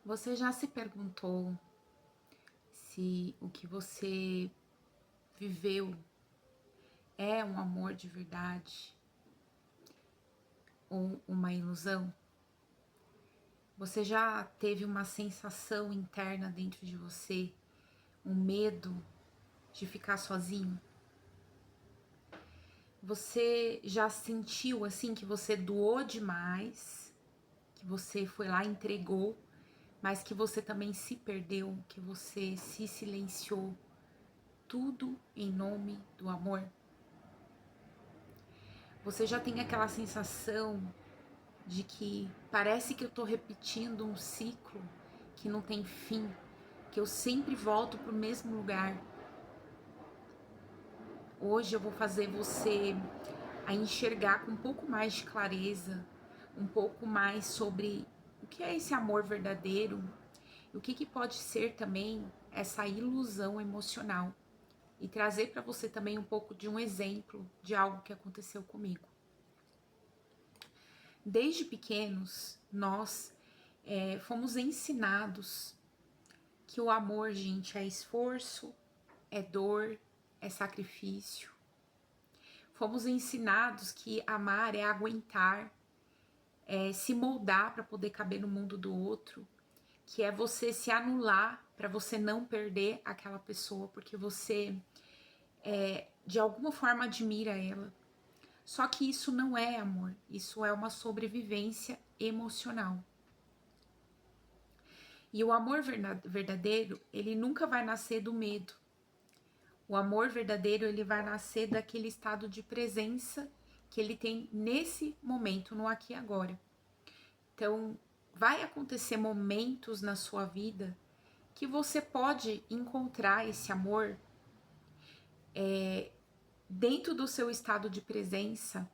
Você já se perguntou se o que você viveu é um amor de verdade ou uma ilusão? Você já teve uma sensação interna dentro de você, um medo de ficar sozinho? Você já sentiu assim que você doou demais, que você foi lá e entregou, mas que você também se perdeu, que você se silenciou, tudo em nome do amor? Você já tem aquela sensação de que parece que eu tô repetindo um ciclo que não tem fim, que eu sempre volto pro mesmo lugar? Hoje eu vou fazer você a enxergar com um pouco mais de clareza, um pouco mais sobre o que é esse amor verdadeiro e o que pode ser também essa ilusão emocional, e trazer para você também um pouco de um exemplo de algo que aconteceu comigo. Desde pequenos, nós fomos ensinados que o amor, gente, é esforço, é dor, é sacrifício. Fomos ensinados que amar é aguentar, é se moldar para poder caber no mundo do outro, que é você se anular para você não perder aquela pessoa, porque você de alguma forma admira ela. Só que isso não é amor, isso é uma sobrevivência emocional. E o amor verdadeiro, ele nunca vai nascer do medo. O amor verdadeiro, ele vai nascer daquele estado de presença que ele tem nesse momento, no aqui e agora. Então, vai acontecer momentos na sua vida que você pode encontrar esse amor dentro do seu estado de presença.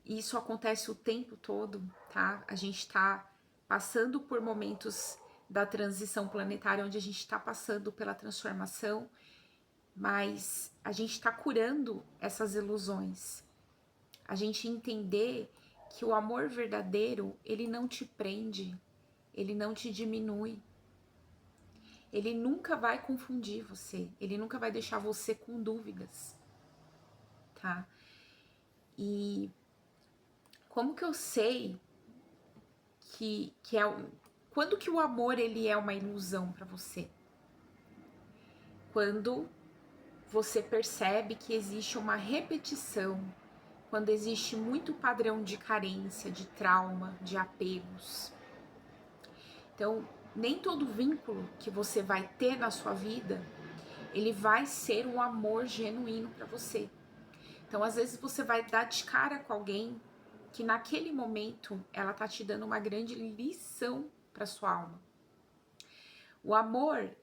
E isso acontece o tempo todo, tá? A gente tá passando por momentos da transição planetária, onde a gente está passando pela transformação, mas a gente está curando essas ilusões. A gente entender que o amor verdadeiro, ele não te prende, ele não te diminui, ele nunca vai confundir você, ele nunca vai deixar você com dúvidas, tá? E como que eu sei que é quando que o amor ele é uma ilusão para você? Quando você percebe que existe uma repetição, quando existe muito padrão de carência, de trauma, de apegos. Então, nem todo vínculo que você vai ter na sua vida, ele vai ser um amor genuíno para você. Então, às vezes você vai dar de cara com alguém que naquele momento ela tá te dando uma grande lição para sua alma. O amor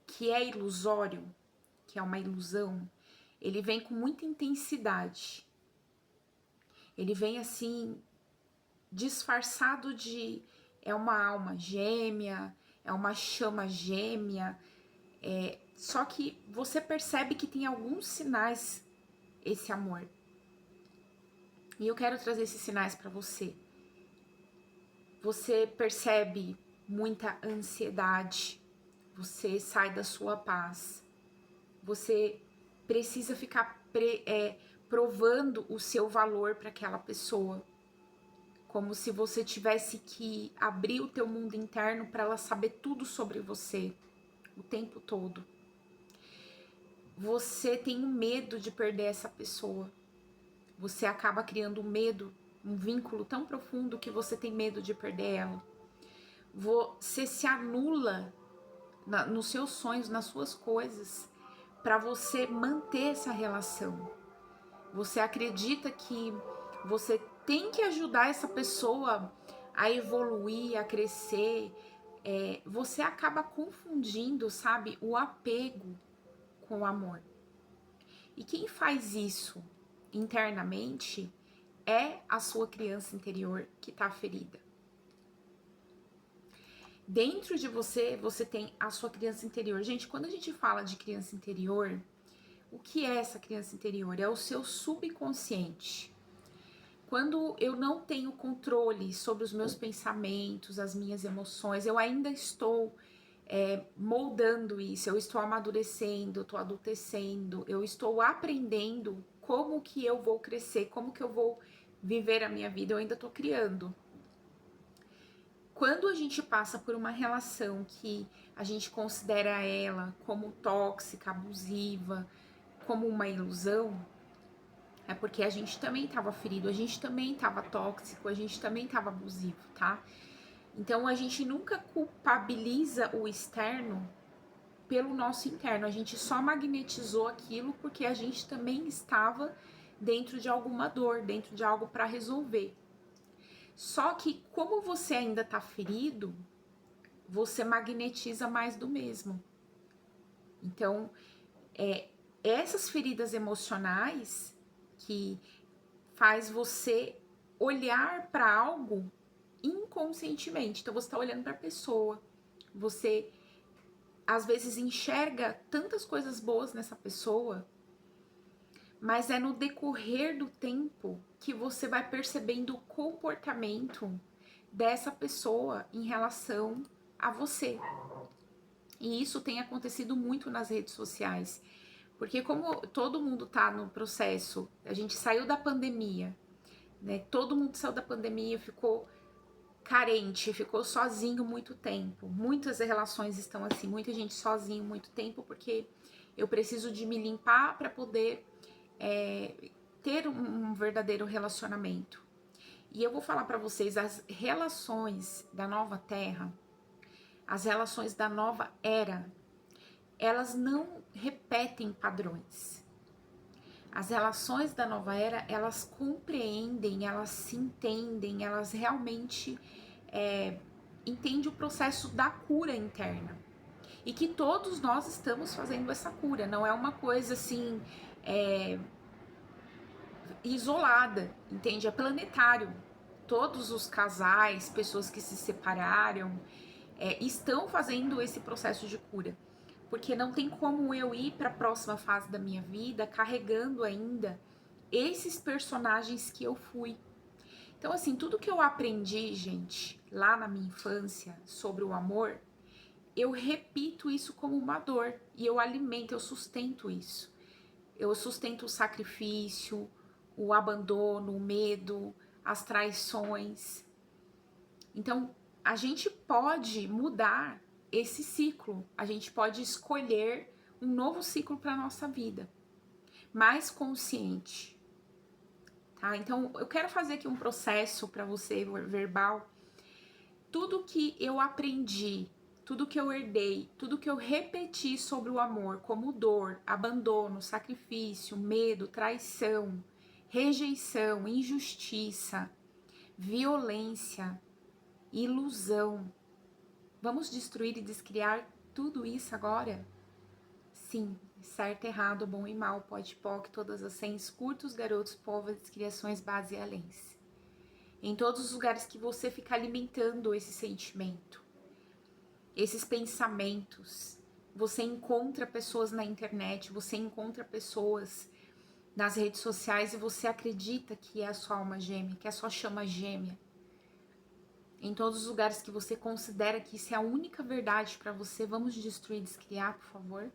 que é ilusório, que é uma ilusão, ele vem com muita intensidade. Ele vem assim disfarçado de é uma alma gêmea, é uma chama gêmea, só que você percebe que tem alguns sinais esse amor. E eu quero trazer esses sinais para você. Você percebe muita ansiedade, você sai da sua paz, você precisa ficar provando o seu valor para aquela pessoa, como se você tivesse que abrir o teu mundo interno para ela saber tudo sobre você o tempo todo. Você tem um medo de perder essa pessoa. Você acaba criando um medo, um vínculo tão profundo que você tem medo de perder ela. Você se anula nos seus sonhos, nas suas coisas, para você manter essa relação. Você acredita que você tem que ajudar essa pessoa a evoluir, a crescer. Você acaba confundindo, sabe, o apego com o amor. E quem faz isso internamente é a sua criança interior que está ferida. Dentro de você, você tem a sua criança interior. Gente, quando a gente fala de criança interior, o que é essa criança interior? É o seu subconsciente. Quando eu não tenho controle sobre os meus pensamentos, as minhas emoções, eu ainda estou moldando isso, eu estou amadurecendo, eu estou adultecendo, eu estou aprendendo como que eu vou crescer, como que eu vou viver a minha vida, eu ainda estou criando. Quando a gente passa por uma relação que a gente considera ela como tóxica, abusiva, como uma ilusão, é porque a gente também estava ferido, a gente também estava tóxico, a gente também estava abusivo, tá? Então a gente nunca culpabiliza o externo pelo nosso interno, a gente só magnetizou aquilo porque a gente também estava dentro de alguma dor, dentro de algo para resolver. Só que como você ainda está ferido, você magnetiza mais do mesmo. Então, essas feridas emocionais que faz você olhar para algo inconscientemente. Então, você está olhando para a pessoa, você às vezes enxerga tantas coisas boas nessa pessoa, mas é no decorrer do tempo que você vai percebendo o comportamento dessa pessoa em relação a você. E isso tem acontecido muito nas redes sociais, porque como todo mundo tá no processo, a gente saiu da pandemia, né? Todo mundo saiu da pandemia, ficou carente, ficou sozinho muito tempo. Muitas relações estão assim, muita gente sozinho muito tempo, porque eu preciso de me limpar para poder ter um verdadeiro relacionamento. E eu vou falar para vocês, as relações da nova terra, as relações da nova era, elas não repetem padrões. As relações da nova era, elas compreendem, elas se entendem, elas realmente entendem o processo da cura interna. E que todos nós estamos fazendo essa cura, não é uma coisa assim isolada, entende? É planetário. Todos os casais, pessoas que se separaram, estão fazendo esse processo de cura. Porque não tem como eu ir para a próxima fase da minha vida carregando ainda esses personagens que eu fui. Então, assim, tudo que eu aprendi, gente, lá na minha infância sobre o amor, eu repito isso como uma dor e eu alimento, eu sustento isso. Eu sustento o sacrifício, o abandono, o medo, as traições. Então, a gente pode mudar esse ciclo, a gente pode escolher um novo ciclo para a nossa vida, mais consciente, tá? Então, eu quero fazer aqui um processo para você, verbal. Tudo que eu aprendi, tudo que eu herdei, tudo que eu repeti sobre o amor, como dor, abandono, sacrifício, medo, traição, rejeição, injustiça, violência, ilusão. Vamos destruir e descriar tudo isso agora? Sim, certo, errado, bom e mal, pode, poc, todas as sens, curtos, garotos, povas, criações, base e alens. Em todos os lugares que você fica alimentando esse sentimento, esses pensamentos, você encontra pessoas na internet, você encontra pessoas nas redes sociais e você acredita que é a sua alma gêmea, que é a sua chama gêmea. Em todos os lugares que você considera que isso é a única verdade para você, vamos destruir e descriar, por favor?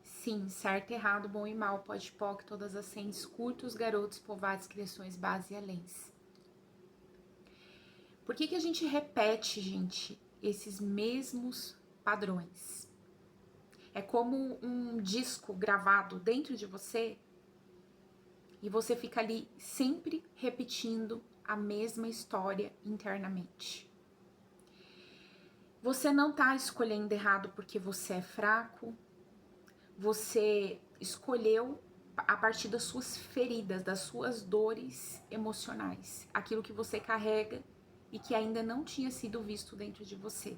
Sim, certo, errado, bom e mal, pode, poc, todas as sens, curtos, garotos, povoados, criações, base e alens. Por que a gente repete, gente, esses mesmos padrões? É como um disco gravado dentro de você e você fica ali sempre repetindo a mesma história internamente. Você não tá escolhendo errado porque você é fraco, você escolheu a partir das suas feridas, das suas dores emocionais, aquilo que você carrega e que ainda não tinha sido visto dentro de você.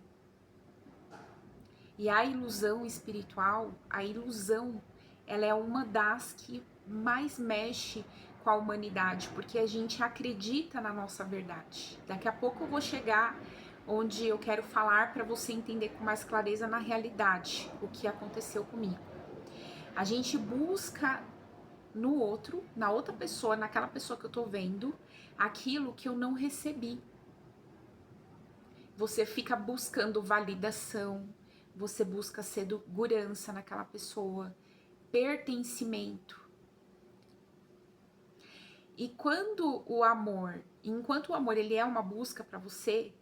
E a ilusão espiritual, a ilusão, ela é uma das que mais mexe com a humanidade, porque a gente acredita na nossa verdade. Daqui a pouco eu vou chegar onde eu quero falar para você entender com mais clareza na realidade o que aconteceu comigo. A gente busca no outro, na outra pessoa, naquela pessoa que eu tô vendo, aquilo que eu não recebi. Você fica buscando validação, você busca segurança naquela pessoa, pertencimento. E quando o amor, enquanto o amor ele é uma busca para você,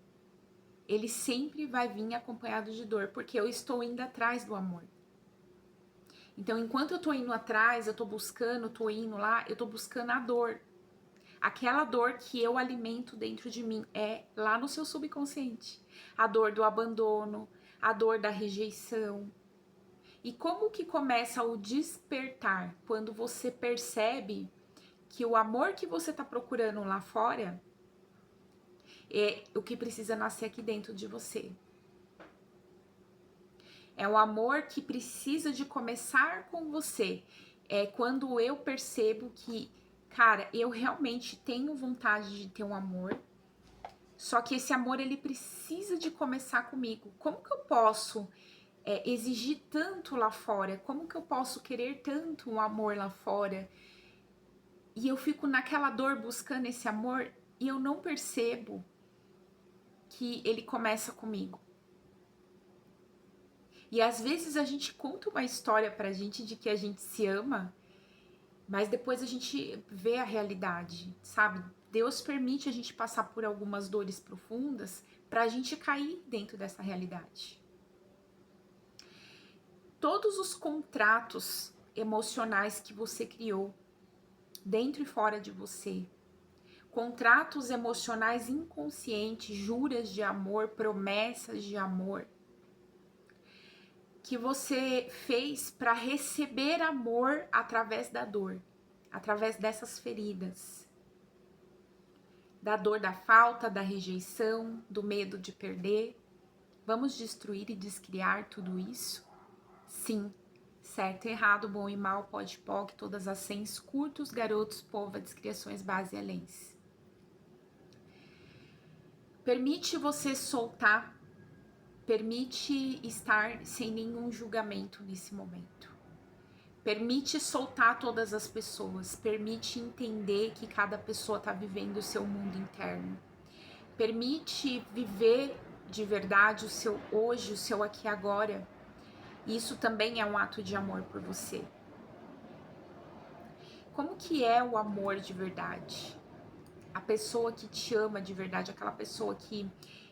ele sempre vai vir acompanhado de dor, porque eu estou indo atrás do amor. Então, enquanto eu tô indo atrás, eu tô buscando, tô indo lá, eu tô buscando a dor. Aquela dor que eu alimento dentro de mim é lá no seu subconsciente. A dor do abandono, a dor da rejeição. E como que começa o despertar? Quando você percebe que o amor que você tá procurando lá fora é o que precisa nascer aqui dentro de você. É o amor que precisa de começar com você. É quando eu percebo que, cara, eu realmente tenho vontade de ter um amor, só que esse amor ele precisa de começar comigo. Como que eu posso exigir tanto lá fora? Como que eu posso querer tanto um amor lá fora? E eu fico naquela dor buscando esse amor e eu não percebo que ele começa comigo. E às vezes a gente conta uma história pra gente de que a gente se ama, mas depois a gente vê a realidade, sabe? Deus permite a gente passar por algumas dores profundas pra gente cair dentro dessa realidade. Todos os contratos emocionais que você criou, dentro e fora de você, contratos emocionais inconscientes, juras de amor, promessas de amor, que você fez para receber amor através da dor, através dessas feridas, da dor da falta, da rejeição, do medo de perder. Vamos destruir e descriar tudo isso? Sim. Certo, errado, bom e mal, pode, poc, todas as sens, curtos, garotos, pova, descriações, base e aléns. Permite você soltar, permite estar sem nenhum julgamento nesse momento. Permite soltar todas as pessoas, permite entender que cada pessoa está vivendo o seu mundo interno. Permite viver de verdade o seu hoje, o seu aqui e agora. Isso também é um ato de amor por você. Como que é o amor de verdade? A pessoa que te ama de verdade, aquela pessoa que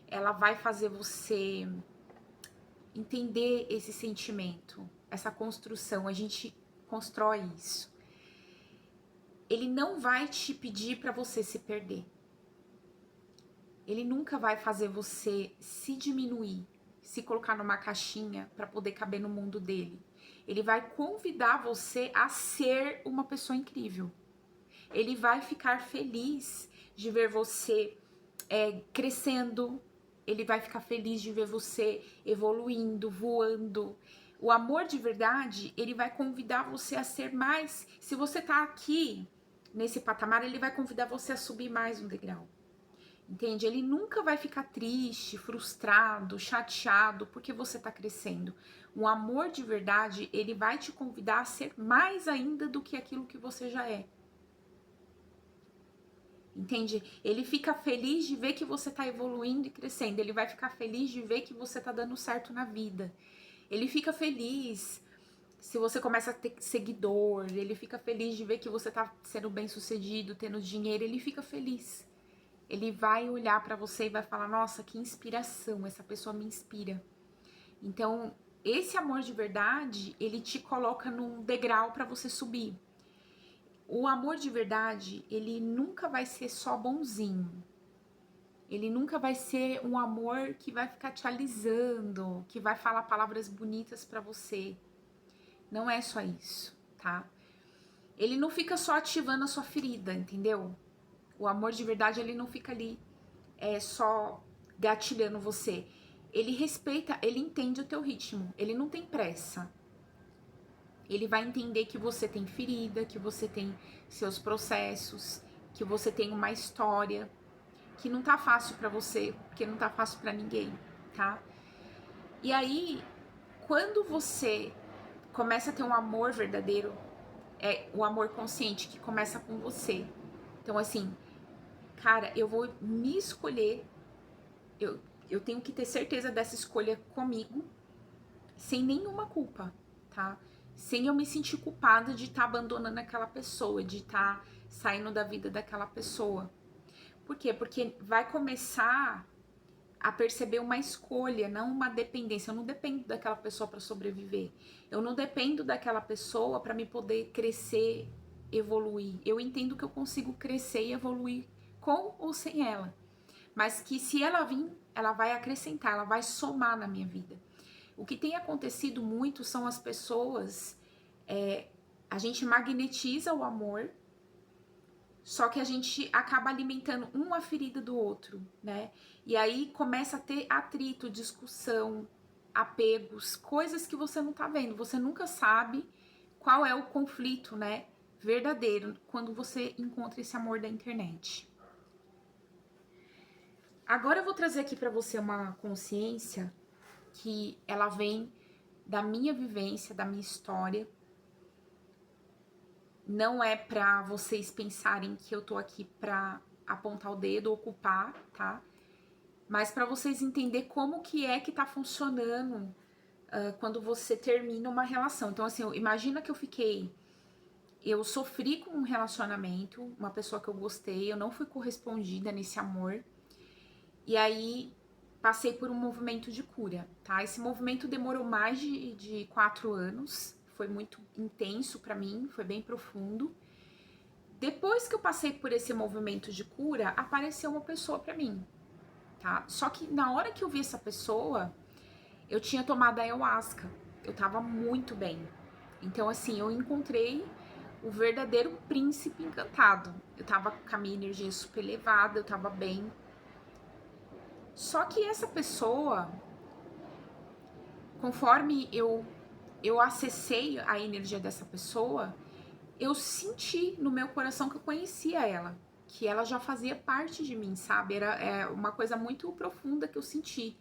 ela vai fazer você entender esse sentimento, essa construção, a gente constrói isso. Ele não vai te pedir para você se perder. Ele nunca vai fazer você se diminuir, se colocar numa caixinha para poder caber no mundo dele. Ele vai convidar você a ser uma pessoa incrível. Ele vai ficar feliz de ver você crescendo. Ele vai ficar feliz de ver você evoluindo, voando. O amor de verdade, ele vai convidar você a ser mais. Se você tá aqui nesse patamar, ele vai convidar você a subir mais um degrau. Entende? Ele nunca vai ficar triste, frustrado, chateado porque você tá crescendo. O amor de verdade, ele vai te convidar a ser mais ainda do que aquilo que você já é. Entende? Ele fica feliz de ver que você tá evoluindo e crescendo. Ele vai ficar feliz de ver que você tá dando certo na vida. Ele fica feliz se você começa a ter seguidor. Ele fica feliz de ver que você tá sendo bem sucedido, tendo dinheiro. Ele fica feliz. Ele vai olhar pra você e vai falar, nossa, que inspiração, essa pessoa me inspira. Então, esse amor de verdade, ele te coloca num degrau pra você subir. O amor de verdade, ele nunca vai ser só bonzinho. Ele nunca vai ser um amor que vai ficar te alisando, que vai falar palavras bonitas pra você. Não é só isso, tá? Ele não fica só ativando a sua ferida, entendeu? O amor de verdade, ele não fica ali só gatilhando você. Ele respeita, ele entende o teu ritmo. Ele não tem pressa. Ele vai entender que você tem ferida, que você tem seus processos, que você tem uma história, que não tá fácil pra você, porque não tá fácil pra ninguém, tá? E aí, quando você começa a ter um amor verdadeiro, é o amor consciente que começa com você. Então, assim, cara, eu vou me escolher, eu tenho que ter certeza dessa escolha comigo, sem nenhuma culpa, tá? Sem eu me sentir culpada de estar abandonando aquela pessoa, de estar saindo da vida daquela pessoa. Por quê? Porque vai começar a perceber uma escolha, não uma dependência. Eu não dependo daquela pessoa para sobreviver. Eu não dependo daquela pessoa para me poder crescer, evoluir. Eu entendo que eu consigo crescer e evoluir com ou sem ela. Mas que se ela vir, ela vai acrescentar, ela vai somar na minha vida. O que tem acontecido muito são as pessoas, a gente magnetiza o amor, só que a gente acaba alimentando uma ferida do outro, né? E aí começa a ter atrito, discussão, apegos, coisas que você não tá vendo. Você nunca sabe qual é o conflito, né, verdadeiro quando você encontra esse amor da internet. Agora eu vou trazer aqui para você uma consciência que ela vem da minha vivência, da minha história. Não é para vocês pensarem que eu tô aqui para apontar o dedo ou culpar, tá? Mas para vocês entender como que é que tá funcionando quando você termina uma relação. Então, assim, imagina que eu sofri com um relacionamento, uma pessoa que eu gostei, eu não fui correspondida nesse amor. E aí passei por um movimento de cura, tá? Esse movimento demorou mais de 4 anos, foi muito intenso para mim, foi bem profundo. Depois que eu passei por esse movimento de cura, apareceu uma pessoa para mim, tá? Só que na hora que eu vi essa pessoa, eu tinha tomado a ayahuasca, eu tava muito bem. Então, assim, eu encontrei o verdadeiro príncipe encantado. Eu tava com a minha energia super elevada, eu tava bem. Só que essa pessoa, conforme eu acessei a energia dessa pessoa, eu senti no meu coração que eu conhecia ela, que ela já fazia parte de mim, sabe? Era uma coisa muito profunda que eu senti.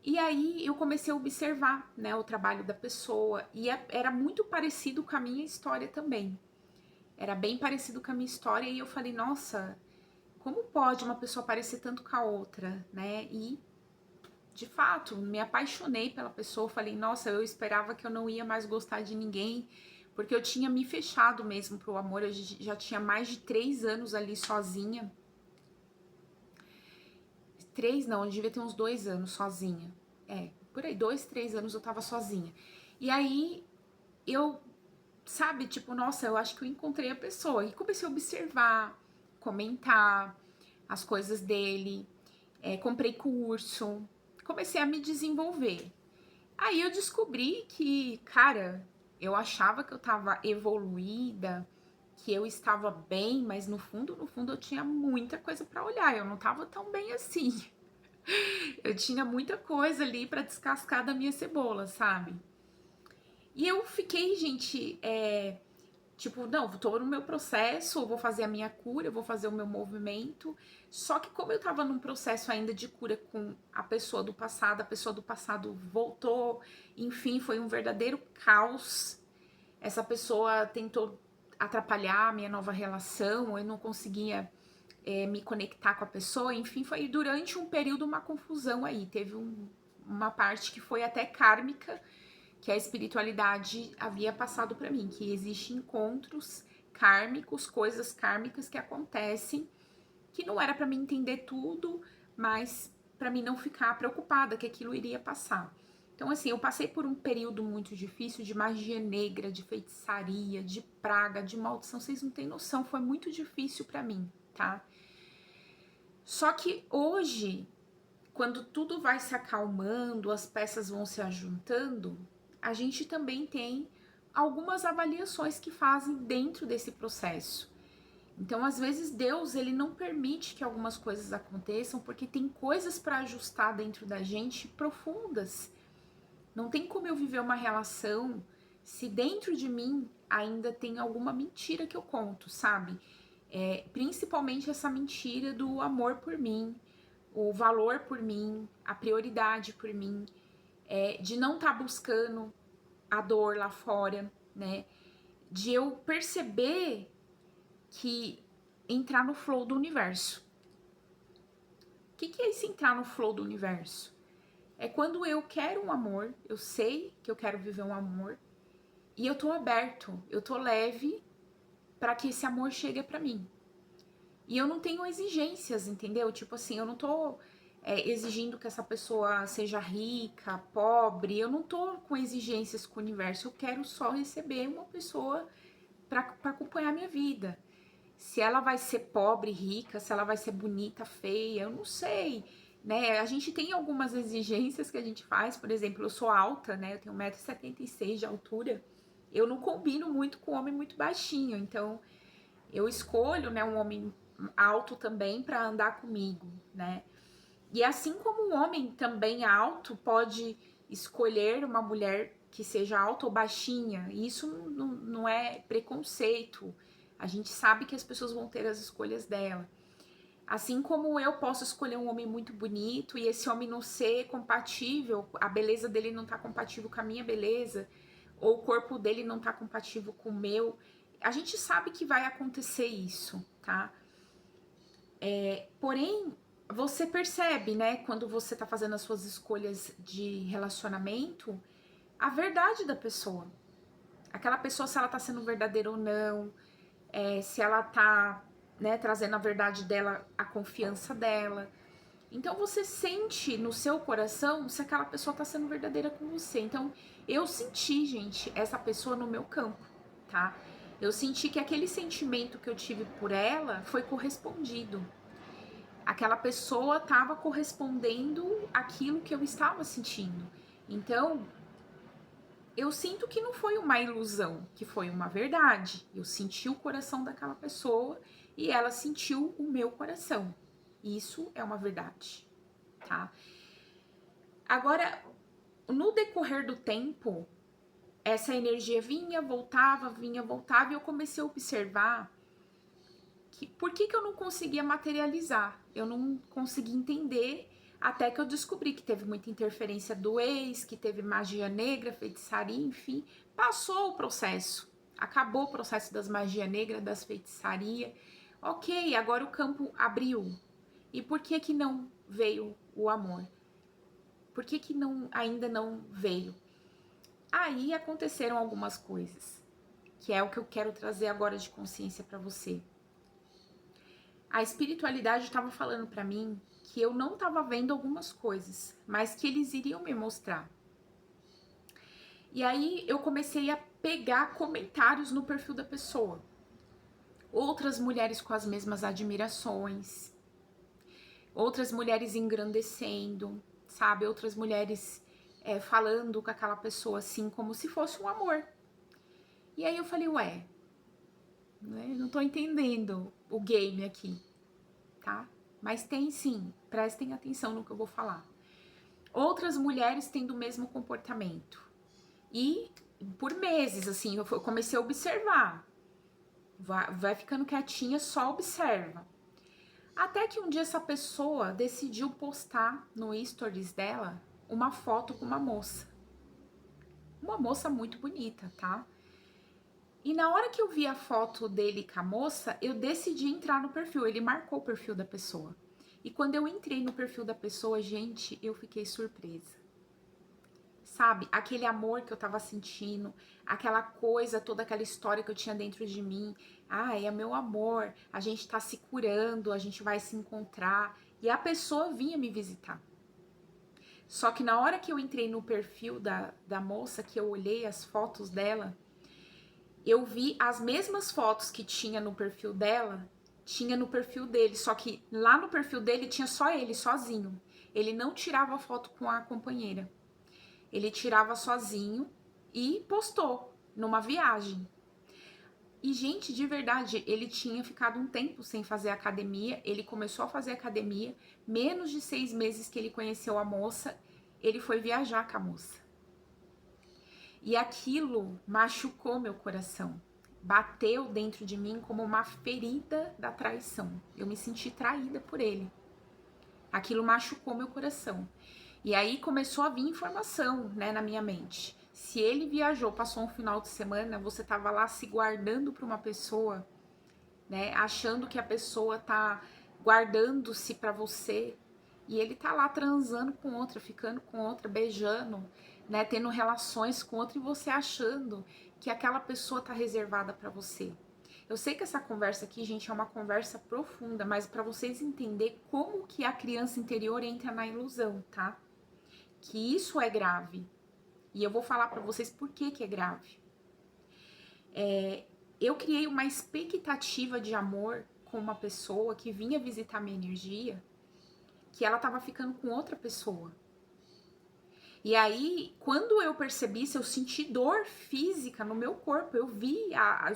E aí eu comecei a observar, né, o trabalho da pessoa e era muito parecido com a minha história também. Era bem parecido com a minha história e eu falei, nossa, como pode uma pessoa parecer tanto com a outra, né? E de fato, me apaixonei pela pessoa, falei, nossa, eu esperava que eu não ia mais gostar de ninguém, porque eu tinha me fechado mesmo pro amor, eu já tinha mais de 3 anos ali sozinha. 3 não, eu devia ter uns 2 anos sozinha. Por aí, 2, 3 anos eu tava sozinha. E aí, eu, sabe, tipo, nossa, eu acho que eu encontrei a pessoa. E comecei a observar, comentar as coisas dele, comprei curso, comecei a me desenvolver. Aí eu descobri que, cara, eu achava que eu tava evoluída, que eu estava bem, mas no fundo, no fundo eu tinha muita coisa para olhar. Eu não tava tão bem assim. Eu tinha muita coisa ali para descascar da minha cebola, sabe? E eu fiquei, gente, tipo, não, tô no meu processo, eu vou fazer a minha cura, eu vou fazer o meu movimento. Só que como eu tava num processo ainda de cura com a pessoa do passado voltou, enfim, foi um verdadeiro caos. Essa pessoa tentou atrapalhar a minha nova relação, eu não conseguia me conectar com a pessoa, enfim, foi durante um período uma confusão aí. Teve uma parte que foi até kármica, que a espiritualidade havia passado para mim, que existem encontros kármicos, coisas kármicas que acontecem, que não era para mim entender tudo, mas para mim não ficar preocupada que aquilo iria passar. Então, assim, eu passei por um período muito difícil de magia negra, de feitiçaria, de praga, de maldição. Vocês não têm noção, foi muito difícil para mim, tá? Só que hoje, quando tudo vai se acalmando, as peças vão se ajuntando, a gente também tem algumas avaliações que fazem dentro desse processo. Então, às vezes, Deus, ele não permite que algumas coisas aconteçam porque tem coisas para ajustar dentro da gente profundas. Não tem como eu viver uma relação se dentro de mim ainda tem alguma mentira que eu conto, sabe? Principalmente essa mentira do amor por mim, o valor por mim, a prioridade por mim, de não estar buscando a dor lá fora, né? de eu perceber que entrar no flow do universo. O que é esse entrar no flow do universo? É quando eu quero um amor, eu sei que eu quero viver um amor, e eu tô aberto, eu tô leve para que esse amor chegue para mim. E eu não tenho exigências, entendeu? Tipo assim, eu não tô exigindo que essa pessoa seja rica, pobre, eu não tô com exigências com o universo, eu quero só receber uma pessoa para acompanhar a minha vida. Se ela vai ser pobre, rica, se ela vai ser bonita, feia, eu não sei, né? A gente tem algumas exigências que a gente faz, por exemplo, eu sou alta, né? Eu tenho 1,76 m de altura, eu não combino muito com um homem muito baixinho, então eu escolho, né, um homem alto também para andar comigo, né? E assim como um homem também alto pode escolher uma mulher que seja alta ou baixinha, isso não é preconceito. A gente sabe que as pessoas vão ter as escolhas dela. Assim como eu posso escolher um homem muito bonito e esse homem não ser compatível, a beleza dele não tá compatível com a minha beleza, ou o corpo dele não tá compatível com o meu, a gente sabe que vai acontecer isso, tá? Porém, você percebe, né, quando você tá fazendo as suas escolhas de relacionamento, a verdade da pessoa. Aquela pessoa, se ela tá sendo verdadeira ou não, se ela tá, né, trazendo a verdade dela, a confiança dela. Então você sente no seu coração se aquela pessoa tá sendo verdadeira com você. Então eu senti, gente, essa pessoa no meu campo, tá? Eu senti que aquele sentimento que eu tive por ela foi correspondido. Aquela pessoa estava correspondendo àquilo que eu estava sentindo. Então, eu sinto que não foi uma ilusão, que foi uma verdade. Eu senti o coração daquela pessoa e ela sentiu o meu coração. Isso é uma verdade, tá? Agora, no decorrer do tempo, essa energia vinha, voltava, e eu comecei a observar que por que eu não conseguia materializar? Eu não conseguia entender até que eu descobri que teve muita interferência do ex, que teve magia negra, feitiçaria, enfim. Passou o processo, acabou o processo das magia negra, das feitiçaria. Ok, agora o campo abriu. E por que não veio o amor? Por que não, ainda não veio? Aí aconteceram algumas coisas, que é o que eu quero trazer agora de consciência para você. A espiritualidade estava falando para mim que eu não estava vendo algumas coisas, mas que eles iriam me mostrar. E aí eu comecei a pegar comentários no perfil da pessoa. Outras mulheres com as mesmas admirações, outras mulheres engrandecendo, sabe? Outras mulheres falando com aquela pessoa assim, como se fosse um amor. E aí eu falei, ué, né? Não tô entendendo o game aqui, tá? Mas tem sim, prestem atenção no que eu vou falar. Outras mulheres tendo o mesmo comportamento. E por meses, assim, eu comecei a observar. Vai ficando quietinha, só observa. Até que um dia essa pessoa decidiu postar no stories dela uma foto com uma moça. Uma moça muito bonita, tá? E na hora que eu vi a foto dele com a moça, eu decidi entrar no perfil. Ele marcou o perfil da pessoa. E quando eu entrei no perfil da pessoa, gente, eu fiquei surpresa. Sabe? Aquele amor que eu tava sentindo, aquela coisa, toda aquela história que eu tinha dentro de mim. Ah, é meu amor, a gente tá se curando, a gente vai se encontrar. E a pessoa vinha me visitar. Só que na hora que eu entrei no perfil da moça, que eu olhei as fotos dela, eu vi as mesmas fotos que tinha no perfil dela, tinha no perfil dele, só que lá no perfil dele tinha só ele, sozinho. Ele não tirava foto com a companheira. Ele tirava sozinho e postou numa viagem. E, gente, de verdade, ele tinha ficado um tempo sem fazer academia. Ele começou a fazer academia. Menos de 6 meses que ele conheceu a moça, ele foi viajar com a moça. E aquilo machucou meu coração. Bateu dentro de mim como uma ferida da traição. Eu me senti traída por ele. Aquilo machucou meu coração. E aí começou a vir informação, né, na minha mente. Se ele viajou, passou um final de semana, você tava lá se guardando para uma pessoa, né? Achando que a pessoa tá guardando-se para você e ele tá lá transando com outra, ficando com outra, beijando, né? Tendo relações com outra e você achando que aquela pessoa tá reservada para você. Eu sei que essa conversa aqui, gente, é uma conversa profunda, mas para vocês entenderem como que a criança interior entra na ilusão, tá? Que isso é grave. E eu vou falar para vocês por que que é grave. Eu criei uma expectativa de amor com uma pessoa que vinha visitar minha energia, que ela tava ficando com outra pessoa. E aí, quando eu percebi isso, eu senti dor física no meu corpo, eu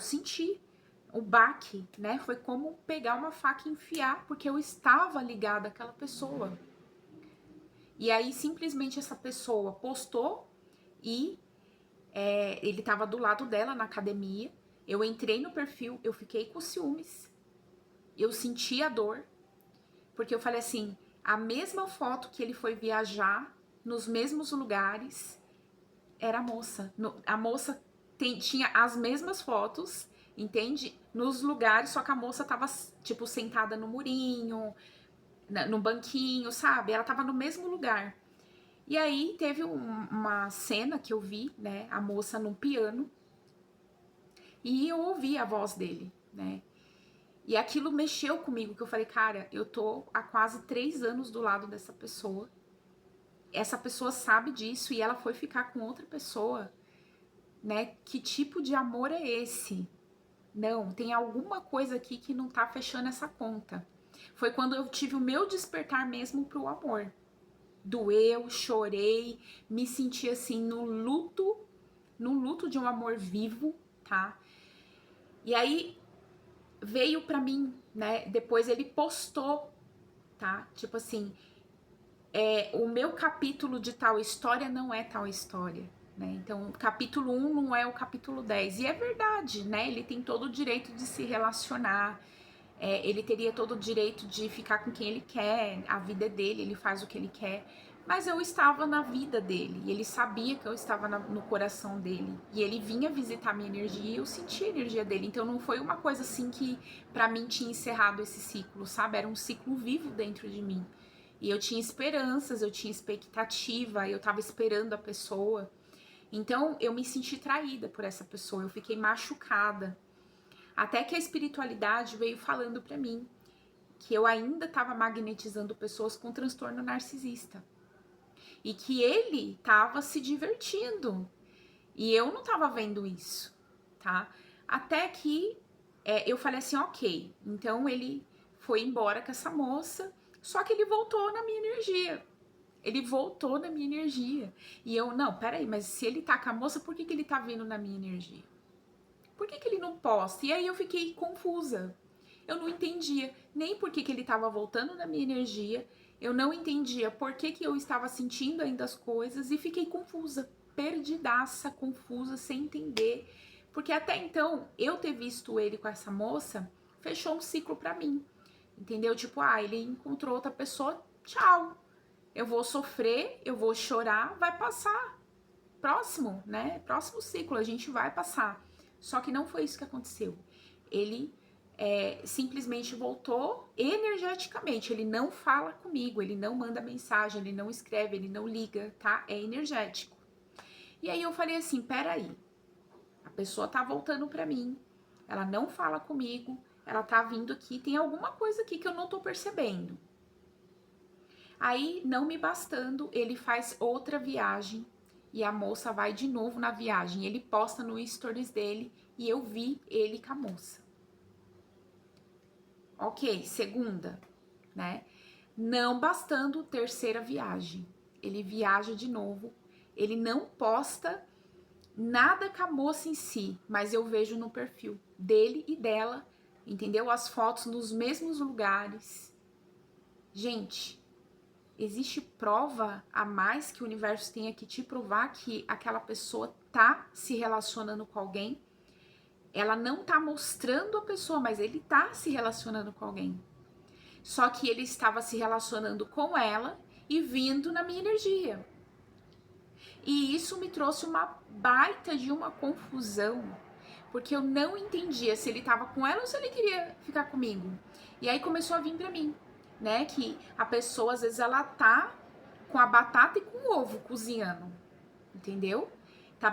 senti o baque, né? Foi como pegar uma faca e enfiar, porque eu estava ligada àquela pessoa. E aí, simplesmente, essa pessoa postou e ele estava do lado dela na academia. Eu entrei no perfil, eu fiquei com ciúmes, eu senti a dor, porque eu falei assim, a mesma foto que ele foi viajar, nos mesmos lugares, era a moça. A moça tinha as mesmas fotos, entende? Nos lugares, só que a moça tava, tipo, sentada no murinho, no banquinho, sabe? Ela tava no mesmo lugar. E aí teve uma cena que eu vi, né? A moça num piano. E eu ouvi a voz dele, né? E aquilo mexeu comigo, que eu falei, cara, eu tô há quase 3 anos do lado dessa pessoa. Essa pessoa sabe disso e ela foi ficar com outra pessoa, né? Que tipo de amor é esse? Não, tem alguma coisa aqui que não tá fechando essa conta. Foi quando eu tive o meu despertar mesmo pro amor. Doeu, chorei, me senti assim no luto de um amor vivo, tá? E aí veio pra mim, né? Depois ele postou, tá? Tipo assim, o meu capítulo de tal história não é tal história, né? Então, o capítulo 1 não é o capítulo 10. E é verdade, né? Ele tem todo o direito de se relacionar, ele teria todo o direito de ficar com quem ele quer, a vida é dele, ele faz o que ele quer. Mas eu estava na vida dele, e ele sabia que eu estava no coração dele. E ele vinha visitar minha energia e eu sentia a energia dele. Então não foi uma coisa assim que pra mim tinha encerrado esse ciclo, sabe? Era um ciclo vivo dentro de mim. E eu tinha esperanças, eu tinha expectativa, eu tava esperando a pessoa. Então eu me senti traída por essa pessoa, eu fiquei machucada. Até que a espiritualidade veio falando pra mim que eu ainda estava magnetizando pessoas com transtorno narcisista. E que ele estava se divertindo. E eu não estava vendo isso, tá? Até que eu falei assim, ok. Então ele foi embora com essa moça, só que ele voltou na minha energia. Ele voltou na minha energia. E eu, não, peraí, mas se ele tá com a moça, por que ele tá vindo na minha energia? Por que ele não posta? E aí eu fiquei confusa. Eu não entendia nem por que ele estava voltando na minha energia, eu não entendia por que eu estava sentindo ainda as coisas e fiquei confusa, perdidaça, confusa, sem entender. Porque até então, eu ter visto ele com essa moça, fechou um ciclo pra mim. Entendeu? Tipo, ele encontrou outra pessoa, tchau. Eu vou sofrer, eu vou chorar, vai passar. Próximo, né? Próximo ciclo, a gente vai passar. Só que não foi isso que aconteceu. Ele simplesmente voltou energeticamente. Ele não fala comigo, ele não manda mensagem, ele não escreve, ele não liga, tá? É energético. E aí eu falei assim, peraí, a pessoa tá voltando pra mim, ela não fala comigo, ela tá vindo aqui, tem alguma coisa aqui que eu não tô percebendo. Aí, não me bastando, ele faz outra viagem e a moça vai de novo na viagem. Ele posta no stories dele e eu vi ele com a moça. Ok, segunda, né? Não bastando, terceira viagem. Ele viaja de novo. Ele não posta nada com a moça em si, mas eu vejo no perfil dele e dela, entendeu? As fotos nos mesmos lugares. Gente, existe prova a mais que o universo tenha que te provar que aquela pessoa tá se relacionando com alguém? Ela não tá mostrando a pessoa, mas ele tá se relacionando com alguém. Só que ele estava se relacionando com ela e vindo na minha energia. E isso me trouxe uma baita de uma confusão, porque eu não entendia se ele tava com ela ou se ele queria ficar comigo. E aí começou a vir pra mim, né, que a pessoa às vezes ela tá com a batata e com o ovo cozinhando, entendeu? Tá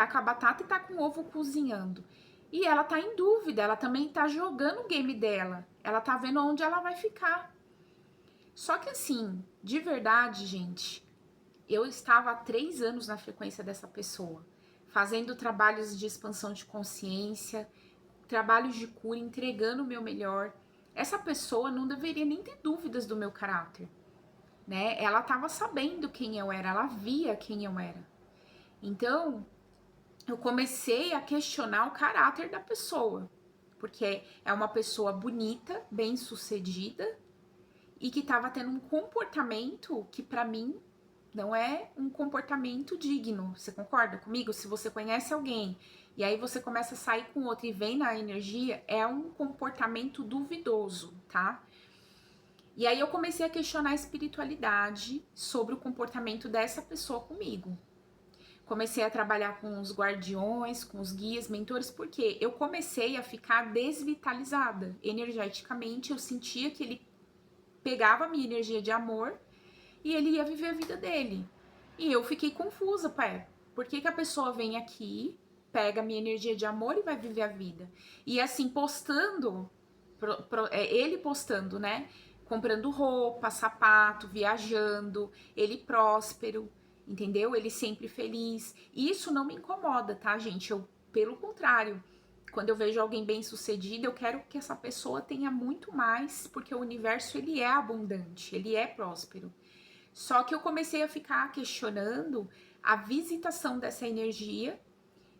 com a batata e tá com o ovo cozinhando. E ela tá em dúvida, ela também tá jogando o game dela. Ela tá vendo onde ela vai ficar. Só que assim, de verdade, gente, eu estava há 3 anos na frequência dessa pessoa, fazendo trabalhos de expansão de consciência, trabalhos de cura, entregando o meu melhor. Essa pessoa não deveria nem ter dúvidas do meu caráter, né? Ela estava sabendo quem eu era, ela via quem eu era. Então, eu comecei a questionar o caráter da pessoa, porque é uma pessoa bonita, bem-sucedida e que estava tendo um comportamento que para mim não é um comportamento digno. Você concorda comigo? Se você conhece alguém e aí você começa a sair com outro e vem na energia, é um comportamento duvidoso, tá? E aí eu comecei a questionar a espiritualidade sobre o comportamento dessa pessoa comigo. Comecei a trabalhar com os guardiões, com os guias, mentores, porque eu comecei a ficar desvitalizada. Energeticamente, eu sentia que ele pegava a minha energia de amor e ele ia viver a vida dele. E eu fiquei confusa, pai. Por que a pessoa vem aqui, pega a minha energia de amor e vai viver a vida? E assim, postando, ele postando, né? Comprando roupa, sapato, viajando, ele próspero, entendeu? Ele sempre feliz. Isso não me incomoda, tá, gente? Eu, pelo contrário, quando eu vejo alguém bem sucedido, eu quero que essa pessoa tenha muito mais, porque o universo, ele é abundante, ele é próspero. Só que eu comecei a ficar questionando a visitação dessa energia,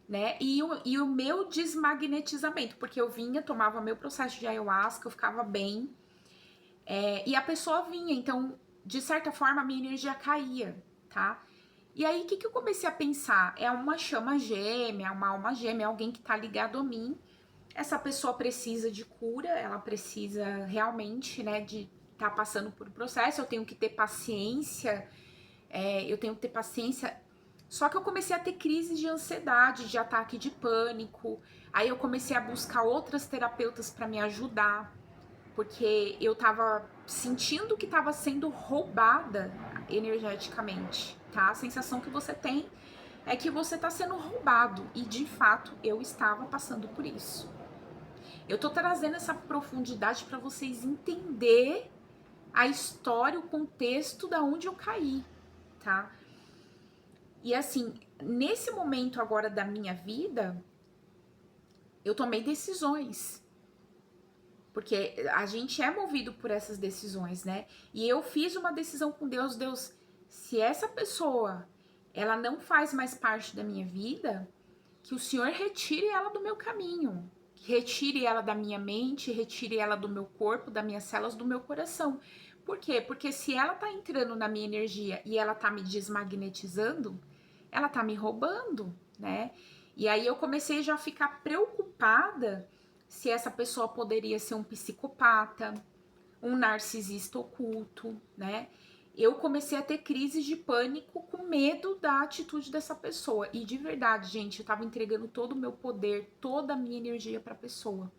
né? E o meu desmagnetizamento, porque eu vinha, tomava meu processo de ayahuasca, eu ficava bem, e a pessoa vinha, então, de certa forma, a minha energia caía, tá? E aí, o que, que eu comecei a pensar? É uma chama gêmea, uma alma gêmea, alguém que tá ligado a mim. Essa pessoa precisa de cura, ela precisa realmente, né, de estar passando por um processo. Eu tenho que ter paciência, eu tenho que ter paciência. Só que eu comecei a ter crises de ansiedade, de ataque de pânico. Aí eu comecei a buscar outras terapeutas para me ajudar, porque eu tava sentindo que tava sendo roubada energeticamente, tá? A sensação que você tem é que você tá sendo roubado, e de fato eu estava passando por isso. Eu tô trazendo essa profundidade para vocês entender a história, o contexto da onde eu caí, tá? E assim, nesse momento agora da minha vida, eu tomei decisões. Porque a gente é movido por essas decisões, né? E eu fiz uma decisão com Deus, Deus, se essa pessoa, ela não faz mais parte da minha vida, que o Senhor retire ela do meu caminho, retire ela da minha mente, retire ela do meu corpo, das minhas células, do meu coração. Por quê? Porque se ela tá entrando na minha energia e ela tá me desmagnetizando, ela tá me roubando, né? E aí eu comecei já a ficar preocupada se essa pessoa poderia ser um psicopata, um narcisista oculto, né? Eu comecei a ter crises de pânico com medo da atitude dessa pessoa. E de verdade, gente, eu tava entregando todo o meu poder, toda a minha energia pra pessoa,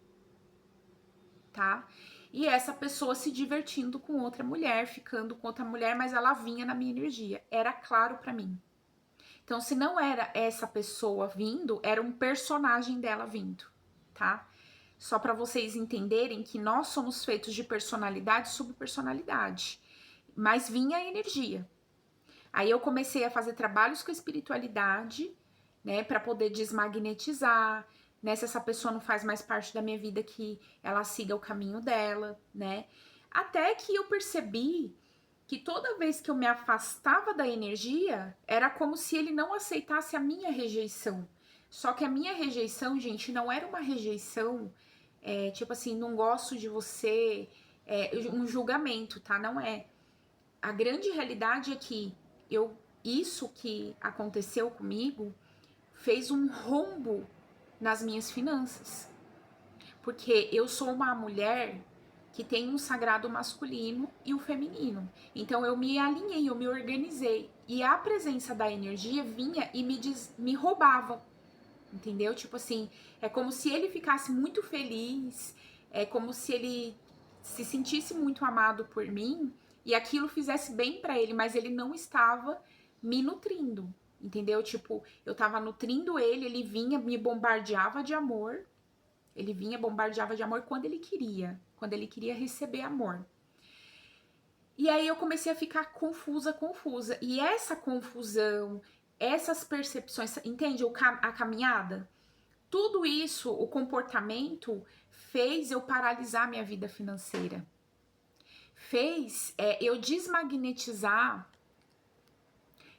tá? E essa pessoa se divertindo com outra mulher, ficando com outra mulher, mas ela vinha na minha energia. Era claro pra mim. Então, se não era essa pessoa vindo, era um personagem dela vindo, tá? Só para vocês entenderem que nós somos feitos de personalidade sobre personalidade. Mas vinha a energia. Aí eu comecei a fazer trabalhos com a espiritualidade, né, para poder desmagnetizar, né, se essa pessoa não faz mais parte da minha vida, que ela siga o caminho dela, né? Até que eu percebi que toda vez que eu me afastava da energia, era como se ele não aceitasse a minha rejeição. Só que a minha rejeição, gente, não era uma rejeição, tipo assim, não gosto de você, um julgamento, tá? Não é. A grande realidade é que isso que aconteceu comigo fez um rombo nas minhas finanças. Porque eu sou uma mulher que tem um sagrado masculino e o feminino. Então eu me alinhei, eu me organizei. E a presença da energia vinha e me roubava, entendeu? Tipo assim, é como se ele ficasse muito feliz, é como se ele se sentisse muito amado por mim e aquilo fizesse bem pra ele, mas ele não estava me nutrindo, entendeu? Tipo, eu tava nutrindo ele, ele vinha, me bombardeava de amor, ele vinha, bombardeava de amor quando ele queria receber amor. E aí eu comecei a ficar confusa. E essa confusão, essas percepções, entende? A caminhada? Tudo isso, o comportamento, fez eu paralisar minha vida financeira. Fez eu desmagnetizar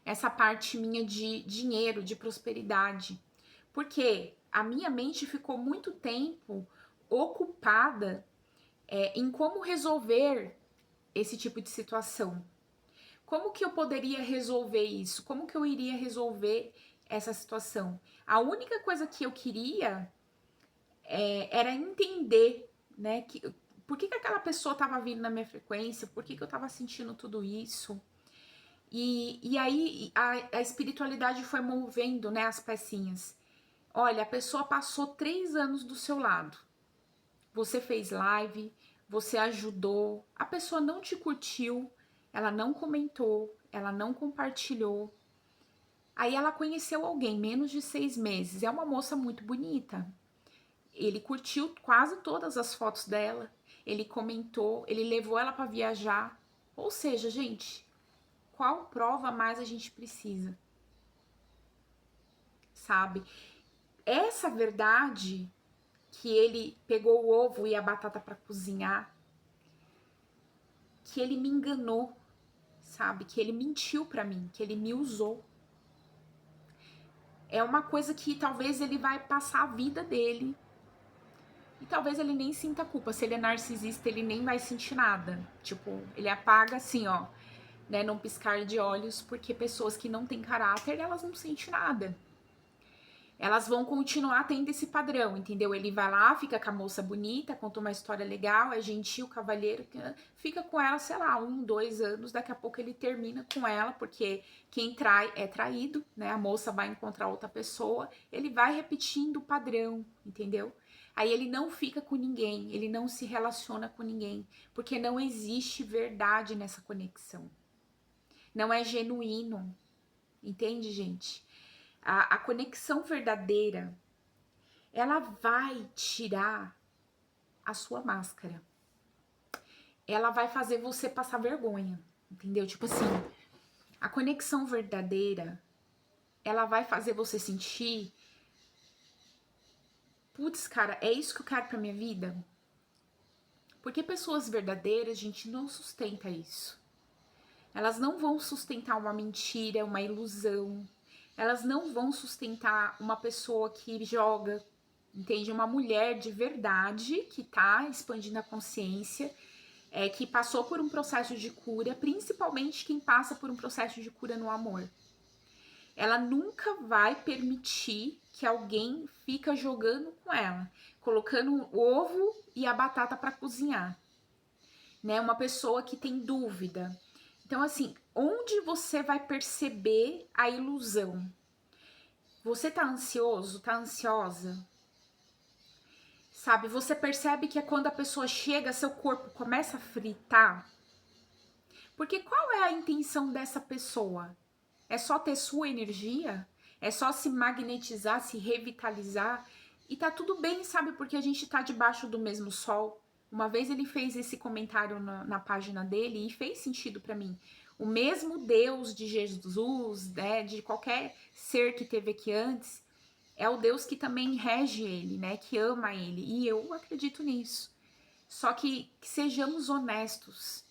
essa parte minha de dinheiro, de prosperidade. Porque a minha mente ficou muito tempo ocupada em como resolver esse tipo de situação. Como que eu poderia resolver isso? Como que eu iria resolver essa situação? A única coisa que eu queria era entender, né, por que aquela pessoa estava vindo na minha frequência, por que eu estava sentindo tudo isso. E aí a espiritualidade foi movendo, né, as pecinhas. Olha, a pessoa passou 3 anos do seu lado. Você fez live, você ajudou, a pessoa não te curtiu, ela não comentou, ela não compartilhou. Aí ela conheceu alguém, menos de 6 meses, é uma moça muito bonita. Ele curtiu quase todas as fotos dela, ele comentou, ele levou ela para viajar. Ou seja, gente, qual prova mais a gente precisa? Sabe? Essa verdade que ele pegou o ovo e a batata para cozinhar, que ele me enganou, sabe? Que ele mentiu para mim, que ele me usou. É uma coisa que talvez ele vai passar a vida dele e talvez ele nem sinta culpa. Se ele é narcisista, ele nem vai sentir nada. Tipo, ele apaga assim, ó, né, num piscar de olhos, porque pessoas que não têm caráter, elas não sentem nada. Elas vão continuar tendo esse padrão, entendeu? Ele vai lá, fica com a moça bonita, conta uma história legal, é gentil, cavalheiro, fica com ela, sei lá, 1, 2 anos, daqui a pouco ele termina com ela, porque quem trai é traído, né? A moça vai encontrar outra pessoa, ele vai repetindo o padrão, entendeu? Aí ele não fica com ninguém, ele não se relaciona com ninguém, porque não existe verdade nessa conexão. Não é genuíno, entende, gente? A conexão verdadeira, ela vai tirar a sua máscara. Ela vai fazer você passar vergonha, entendeu? Tipo assim, a conexão verdadeira, ela vai fazer você sentir, putz, cara, é isso que eu quero pra minha vida? Porque pessoas verdadeiras, a gente não sustenta isso. Elas não vão sustentar uma mentira, uma ilusão. Elas não vão sustentar uma pessoa que joga, entende? Uma mulher de verdade que tá expandindo a consciência, que passou por um processo de cura, principalmente quem passa por um processo de cura no amor. Ela nunca vai permitir que alguém fica jogando com ela, colocando o ovo e a batata para cozinhar, né? Uma pessoa que tem dúvida. Então, assim, onde você vai perceber a ilusão? Você tá ansioso, tá ansiosa? Sabe, você percebe que é quando a pessoa chega, seu corpo começa a fritar? Porque qual é a intenção dessa pessoa? É só ter sua energia? É só se magnetizar, se revitalizar? E tá tudo bem, sabe? Porque a gente tá debaixo do mesmo sol. Uma vez ele fez esse comentário na página dele e fez sentido pra mim. O mesmo Deus de Jesus, né, de qualquer ser que teve aqui antes, é o Deus que também rege ele, né? Que ama ele. E eu acredito nisso. Só que sejamos honestos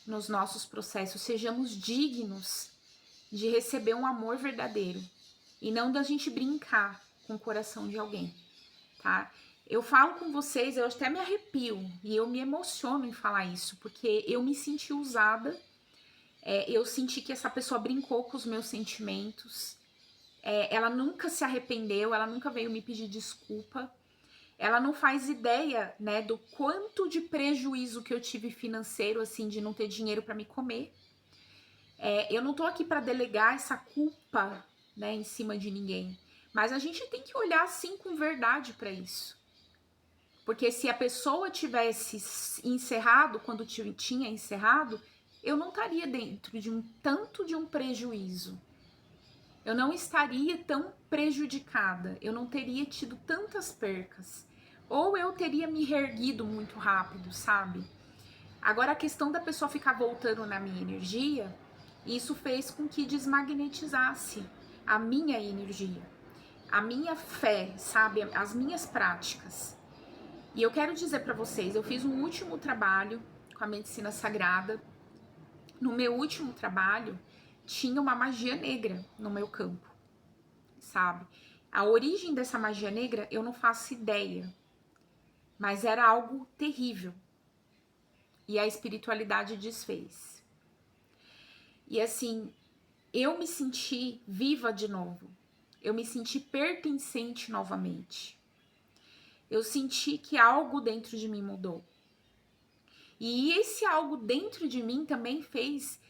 nos nossos processos, sejamos dignos de receber um amor verdadeiro e não da gente brincar com o coração de alguém, tá? Eu falo com vocês, eu até me arrepio e eu me emociono em falar isso, porque eu me senti usada, eu senti que essa pessoa brincou com os meus sentimentos. Ela nunca se arrependeu, ela nunca veio me pedir desculpa. ela não faz ideia, né, do quanto de prejuízo que eu tive financeiro, assim, de não ter dinheiro para me comer. Eu não tô aqui para delegar essa culpa, né, em cima de ninguém, mas a gente tem que olhar, assim, com verdade para isso. Porque se a pessoa tivesse encerrado quando tinha encerrado, eu não estaria dentro de tanto de um prejuízo. Eu não estaria tão prejudicada, eu não teria tido tantas percas. Ou eu teria me reerguido muito rápido, sabe? Agora, a questão da pessoa ficar voltando na minha energia, isso fez com que desmagnetizasse a minha energia, a minha fé, sabe? As minhas práticas. E eu quero dizer para vocês, eu fiz um último trabalho com a medicina sagrada. No meu último trabalho, tinha uma magia negra no meu campo, sabe? A origem dessa magia negra eu não faço ideia, mas era algo terrível. E a espiritualidade desfez. E assim, eu me senti viva de novo. Eu me senti pertencente novamente. Eu senti que algo dentro de mim mudou. E esse algo dentro de mim também fez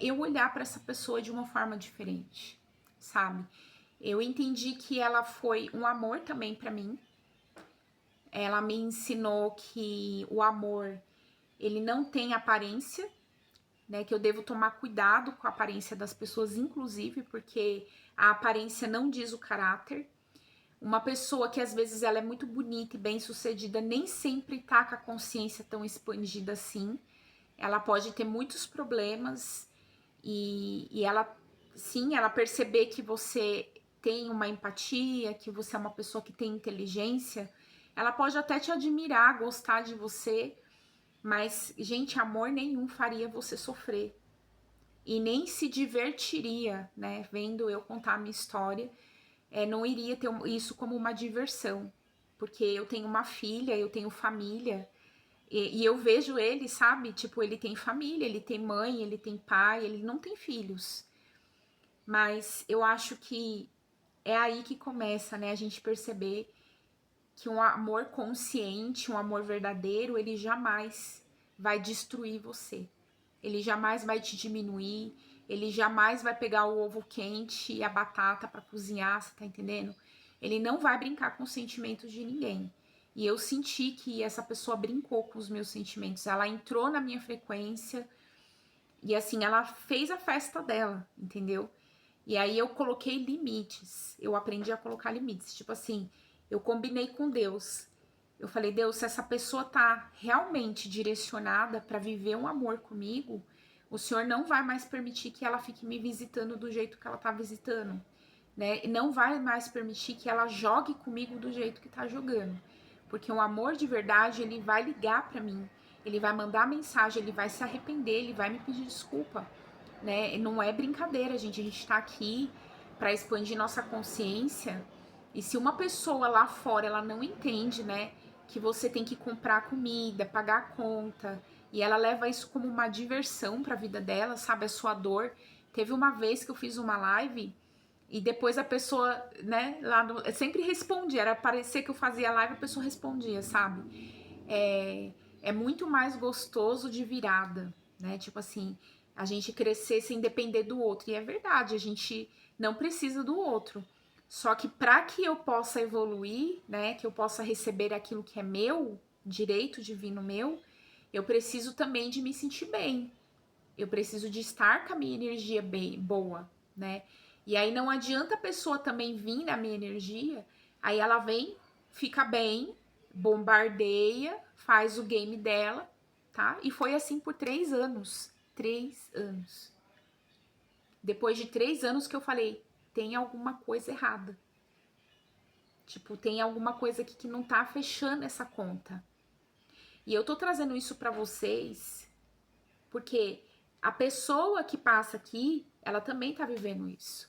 eu olhar para essa pessoa de uma forma diferente, sabe? Eu entendi que ela foi um amor também para mim. Ela me ensinou que o amor, ele não tem aparência, né? Que eu devo tomar cuidado com a aparência das pessoas, inclusive, porque a aparência não diz o caráter. Uma pessoa que às vezes ela é muito bonita e bem-sucedida, nem sempre tá com a consciência tão expandida assim. Ela pode ter muitos problemas e ela, sim, ela perceber que você tem uma empatia, que você é uma pessoa que tem inteligência, ela pode até te admirar, gostar de você, mas, gente, amor nenhum faria você sofrer. E nem se divertiria, né, vendo eu contar a minha história, não iria ter isso como uma diversão, porque eu tenho uma filha, eu tenho família, e eu vejo ele, sabe? Tipo, ele tem família, ele tem mãe, ele tem pai, ele não tem filhos. Mas eu acho que é aí que começa, né? A gente perceber que um amor consciente, um amor verdadeiro, ele jamais vai destruir você. Ele jamais vai te diminuir, ele jamais vai pegar o ovo quente e a batata para cozinhar, você tá entendendo? Ele não vai brincar com os sentimentos de ninguém. E eu senti que essa pessoa brincou com os meus sentimentos. Ela entrou na minha frequência e assim, ela fez a festa dela, entendeu? E aí eu coloquei limites. Eu aprendi a colocar limites. Tipo assim, eu combinei com Deus. Eu falei, Deus, se essa pessoa tá realmente direcionada para viver um amor comigo, o Senhor não vai mais permitir que ela fique me visitando do jeito que ela tá visitando, né? E não vai mais permitir que ela jogue comigo do jeito que tá jogando. Porque o amor de verdade, ele vai ligar para mim, ele vai mandar mensagem, ele vai se arrepender, ele vai me pedir desculpa, né? Não é brincadeira, gente. A gente tá aqui para expandir nossa consciência. E se uma pessoa lá fora ela não entende, né, que você tem que comprar comida, pagar a conta, e ela leva isso como uma diversão para a vida dela, sabe, a sua dor. Teve uma vez que eu fiz uma live e depois a pessoa, né, lá no, eu sempre respondia, era parecer que eu fazia live, a pessoa respondia, sabe? É muito mais gostoso de virada, né? Tipo assim, a gente crescer sem depender do outro. E é verdade, a gente não precisa do outro. Só que para que eu possa evoluir, né, que eu possa receber aquilo que é meu, direito divino meu, eu preciso também de me sentir bem. Eu preciso de estar com a minha energia bem, boa, né? E aí não adianta a pessoa também vir na minha energia, aí ela vem, fica bem, bombardeia, faz o game dela, tá? E foi assim por 3 anos. 3 anos. Depois de 3 anos que eu falei, tem alguma coisa errada. Tipo, tem alguma coisa aqui que não tá fechando essa conta. E eu tô trazendo isso pra vocês porque a pessoa que passa aqui, ela também tá vivendo isso.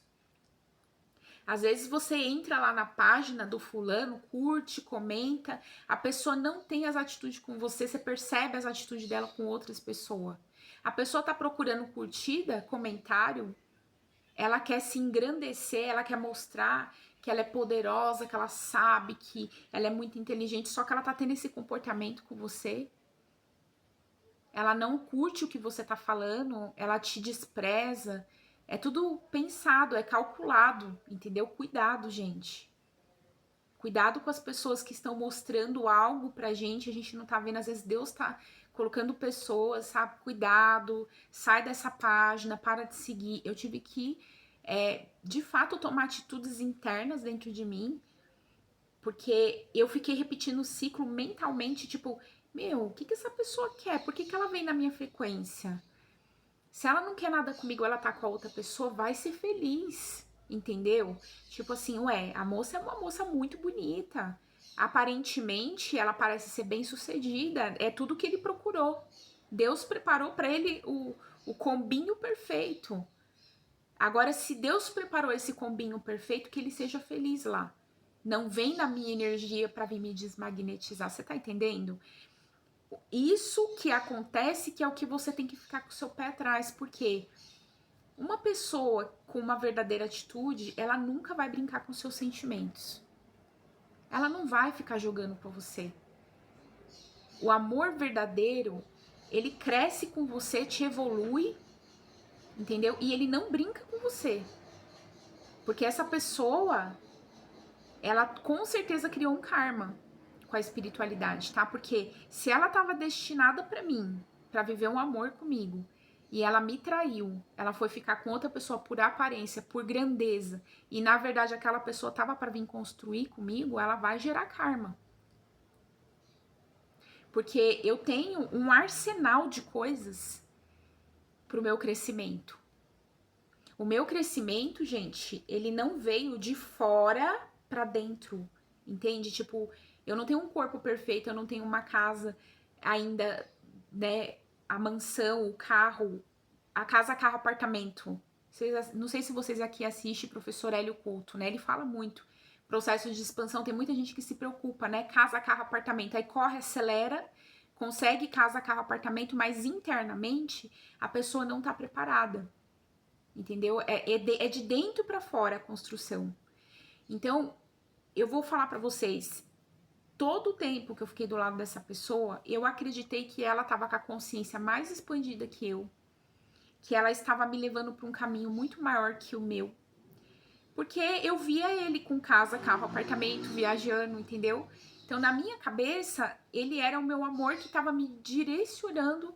Às vezes você entra lá na página do fulano, curte, comenta, a pessoa não tem as atitudes com você, você percebe as atitudes dela com outras pessoas. A pessoa tá procurando curtida, comentário, ela quer se engrandecer, ela quer mostrar que ela é poderosa, que ela sabe que ela é muito inteligente, só que ela tá tendo esse comportamento com você. Ela não curte o que você tá falando, ela te despreza. É tudo pensado, é calculado, entendeu? Cuidado, gente. Cuidado com as pessoas que estão mostrando algo pra gente, a gente não tá vendo, às vezes Deus tá colocando pessoas, sabe? Cuidado, sai dessa página, para de seguir. Eu tive que, de fato, tomar atitudes internas dentro de mim, porque eu fiquei repetindo o ciclo mentalmente, tipo, meu, o que que essa pessoa quer? Por que que ela vem na minha frequência? Se ela não quer nada comigo, ela tá com a outra pessoa, vai ser feliz, entendeu? Tipo assim, ué, a moça é uma moça muito bonita. Aparentemente, ela parece ser bem sucedida. É tudo que ele procurou. Deus preparou para ele o combinho perfeito. Agora, se Deus preparou esse combinho perfeito, que ele seja feliz lá. Não vem na minha energia para vir me desmagnetizar. Você tá entendendo? Isso que acontece que é o que você tem que ficar com o seu pé atrás, porque uma pessoa com uma verdadeira atitude, ela nunca vai brincar com seus sentimentos. Ela não vai ficar jogando pra você. O amor verdadeiro, ele cresce com você, te evolui, entendeu? E ele não brinca com você. Porque essa pessoa, ela com certeza criou um karma com a espiritualidade, tá? Porque se ela tava destinada pra mim, pra viver um amor comigo, e ela me traiu, ela foi ficar com outra pessoa por aparência, por grandeza, e na verdade aquela pessoa tava para vir construir comigo, ela vai gerar karma. Porque eu tenho um arsenal de coisas pro meu crescimento. O meu crescimento, gente, ele não veio de fora para dentro, entende? Tipo, eu não tenho um corpo perfeito, eu não tenho uma casa ainda, né? A mansão, o carro, a casa, carro, apartamento. Não sei se vocês aqui assistem o professor Hélio Couto, né? Ele fala muito. Processo de expansão, tem muita gente que se preocupa, né? Casa, carro, apartamento. Aí corre, acelera, consegue casa, carro, apartamento, mas internamente a pessoa não tá preparada. Entendeu? É de dentro para fora a construção. Então, eu vou falar para vocês, todo o tempo que eu fiquei do lado dessa pessoa, eu acreditei que ela estava com a consciência mais expandida que eu, que ela estava me levando para um caminho muito maior que o meu. Porque eu via ele com casa, carro, apartamento, viajando, entendeu? Então, na minha cabeça, ele era o meu amor que estava me direcionando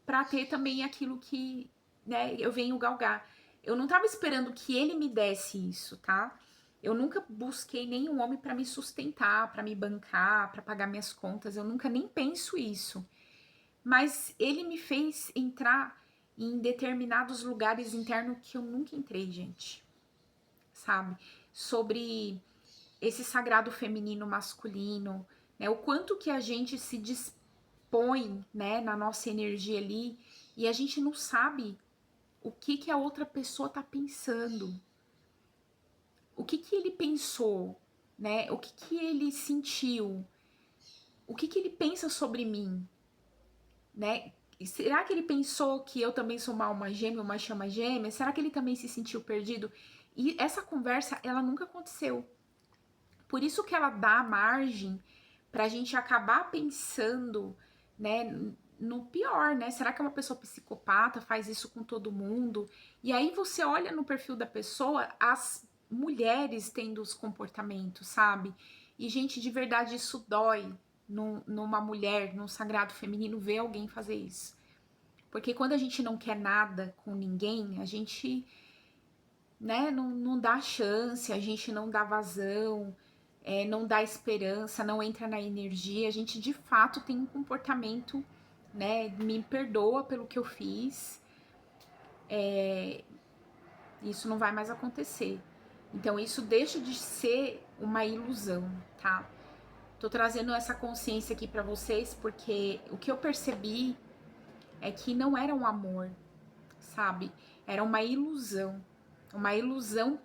para ter também aquilo que, né, eu venho galgar. Eu não tava esperando que ele me desse isso, tá? Eu nunca busquei nenhum homem para me sustentar, para me bancar, para pagar minhas contas. Eu nunca nem penso isso. Mas ele me fez entrar em determinados lugares internos que eu nunca entrei, gente. Sabe? Sobre esse sagrado feminino masculino, né? O quanto que a gente se dispõe, né, na nossa energia ali e a gente não sabe o que que a outra pessoa tá pensando. O que que ele pensou, né? O que que ele sentiu? O que que ele pensa sobre mim, né? E será que ele pensou que eu também sou uma alma gêmea, uma chama gêmea? Será que ele também se sentiu perdido? E essa conversa, ela nunca aconteceu. Por isso que ela dá margem pra gente acabar pensando, né, no pior, né? Será que é uma pessoa psicopata, faz isso com todo mundo? E aí você olha no perfil da pessoa, as mulheres tendo os comportamentos, sabe? E, gente, de verdade, isso dói numa mulher, num sagrado feminino, ver alguém fazer isso. Porque quando a gente não quer nada com ninguém, a gente, né, não dá chance, a gente não dá vazão, não dá esperança, não entra na energia, a gente de fato tem um comportamento, né, me perdoa pelo que eu fiz, isso não vai mais acontecer. Então isso deixa de ser uma ilusão, tá? Tô trazendo essa consciência aqui pra vocês porque o que eu percebi é que não era um amor, sabe? Era uma ilusão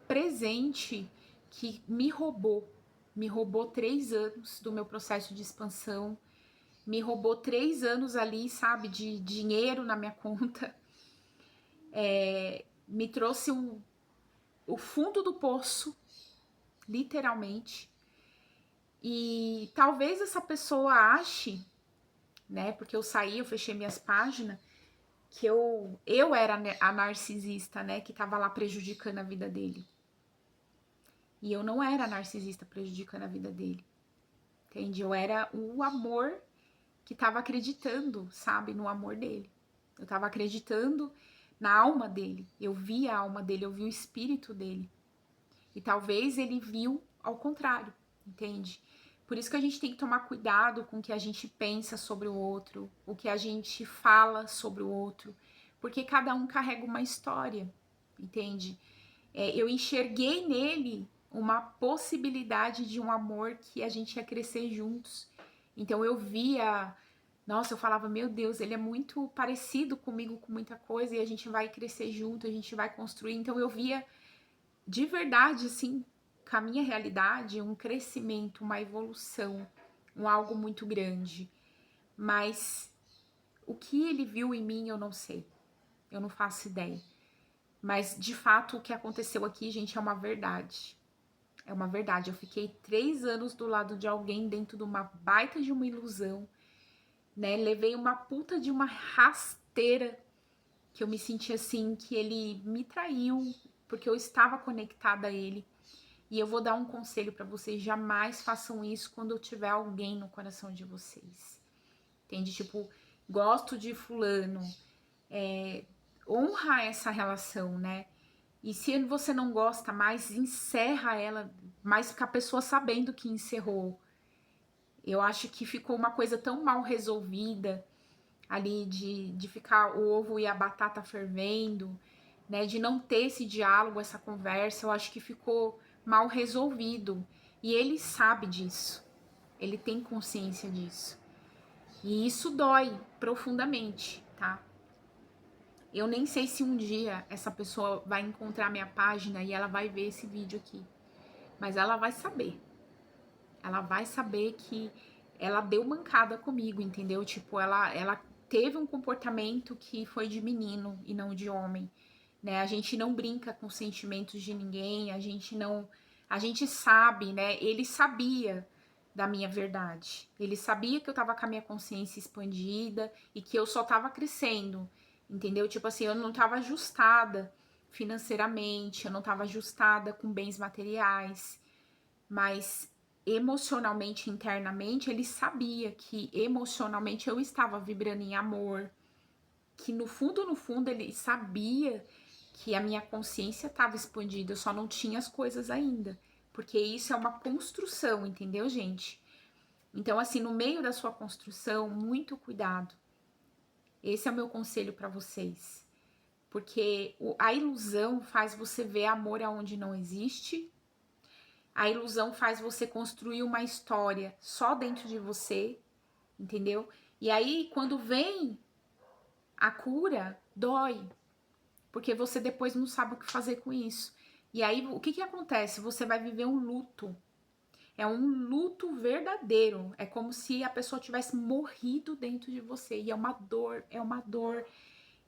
presente que me roubou. Me roubou 3 anos do meu processo de expansão, me roubou 3 anos ali, sabe, de dinheiro na minha conta, me trouxe o fundo do poço, literalmente. E talvez essa pessoa ache, né, porque eu saí, eu fechei minhas páginas, que eu era a narcisista, né, que tava lá prejudicando a vida dele. E eu não era a narcisista prejudicando a vida dele, entende? Eu era o amor que tava acreditando, sabe, no amor dele. Eu tava acreditando na alma dele. Eu vi a alma dele, eu vi o espírito dele. E talvez ele viu ao contrário, entende? Por isso que a gente tem que tomar cuidado com o que a gente pensa sobre o outro, o que a gente fala sobre o outro, porque cada um carrega uma história, entende? Eu enxerguei nele uma possibilidade de um amor que a gente ia crescer juntos. Então eu via, nossa, eu falava, meu Deus, ele é muito parecido comigo com muita coisa e a gente vai crescer junto, a gente vai construir. Então eu via de verdade, assim, com a minha realidade, um crescimento, uma evolução, um algo muito grande. Mas o que ele viu em mim, eu não sei. Eu não faço ideia. Mas, de fato, o que aconteceu aqui, gente, é uma verdade. É uma verdade. Eu fiquei 3 anos do lado de alguém dentro de uma baita de uma ilusão, né? Levei uma puta de uma rasteira que eu me senti assim, que ele me traiu, porque eu estava conectada a ele. E eu vou dar um conselho para vocês: jamais façam isso quando tiver alguém no coração de vocês. Entende? Tipo, gosto de fulano, honra essa relação, né? E se você não gosta mais, encerra ela, mas fica a pessoa sabendo que encerrou. Eu acho que ficou uma coisa tão mal resolvida ali de ficar o ovo e a batata fervendo, né? De não ter esse diálogo, essa conversa, eu acho que ficou mal resolvido. E ele sabe disso. Ele tem consciência disso. E isso dói profundamente, tá? Eu nem sei se um dia essa pessoa vai encontrar minha página e ela vai ver esse vídeo aqui. Mas ela vai saber. Ela vai saber que ela deu mancada comigo, entendeu? Tipo, ela teve um comportamento que foi de menino e não de homem, né? A gente não brinca com sentimentos de ninguém, a gente sabe, né? Ele sabia da minha verdade. Ele sabia que eu tava com a minha consciência expandida e que eu só tava crescendo, entendeu? Tipo assim, eu não tava ajustada financeiramente, eu não tava ajustada com bens materiais, mas emocionalmente, internamente, ele sabia que emocionalmente eu estava vibrando em amor, que no fundo, ele sabia que a minha consciência estava expandida, eu só não tinha as coisas ainda, porque isso é uma construção, entendeu, gente? Então, assim, no meio da sua construção, muito cuidado. Esse é o meu conselho para vocês, porque a ilusão faz você ver amor aonde não existe. A ilusão faz você construir uma história só dentro de você, entendeu? E aí, quando vem a cura, dói, porque você depois não sabe o que fazer com isso. E aí, o que que acontece? Você vai viver um luto. É um luto verdadeiro. É como se a pessoa tivesse morrido dentro de você. E é uma dor, é uma dor.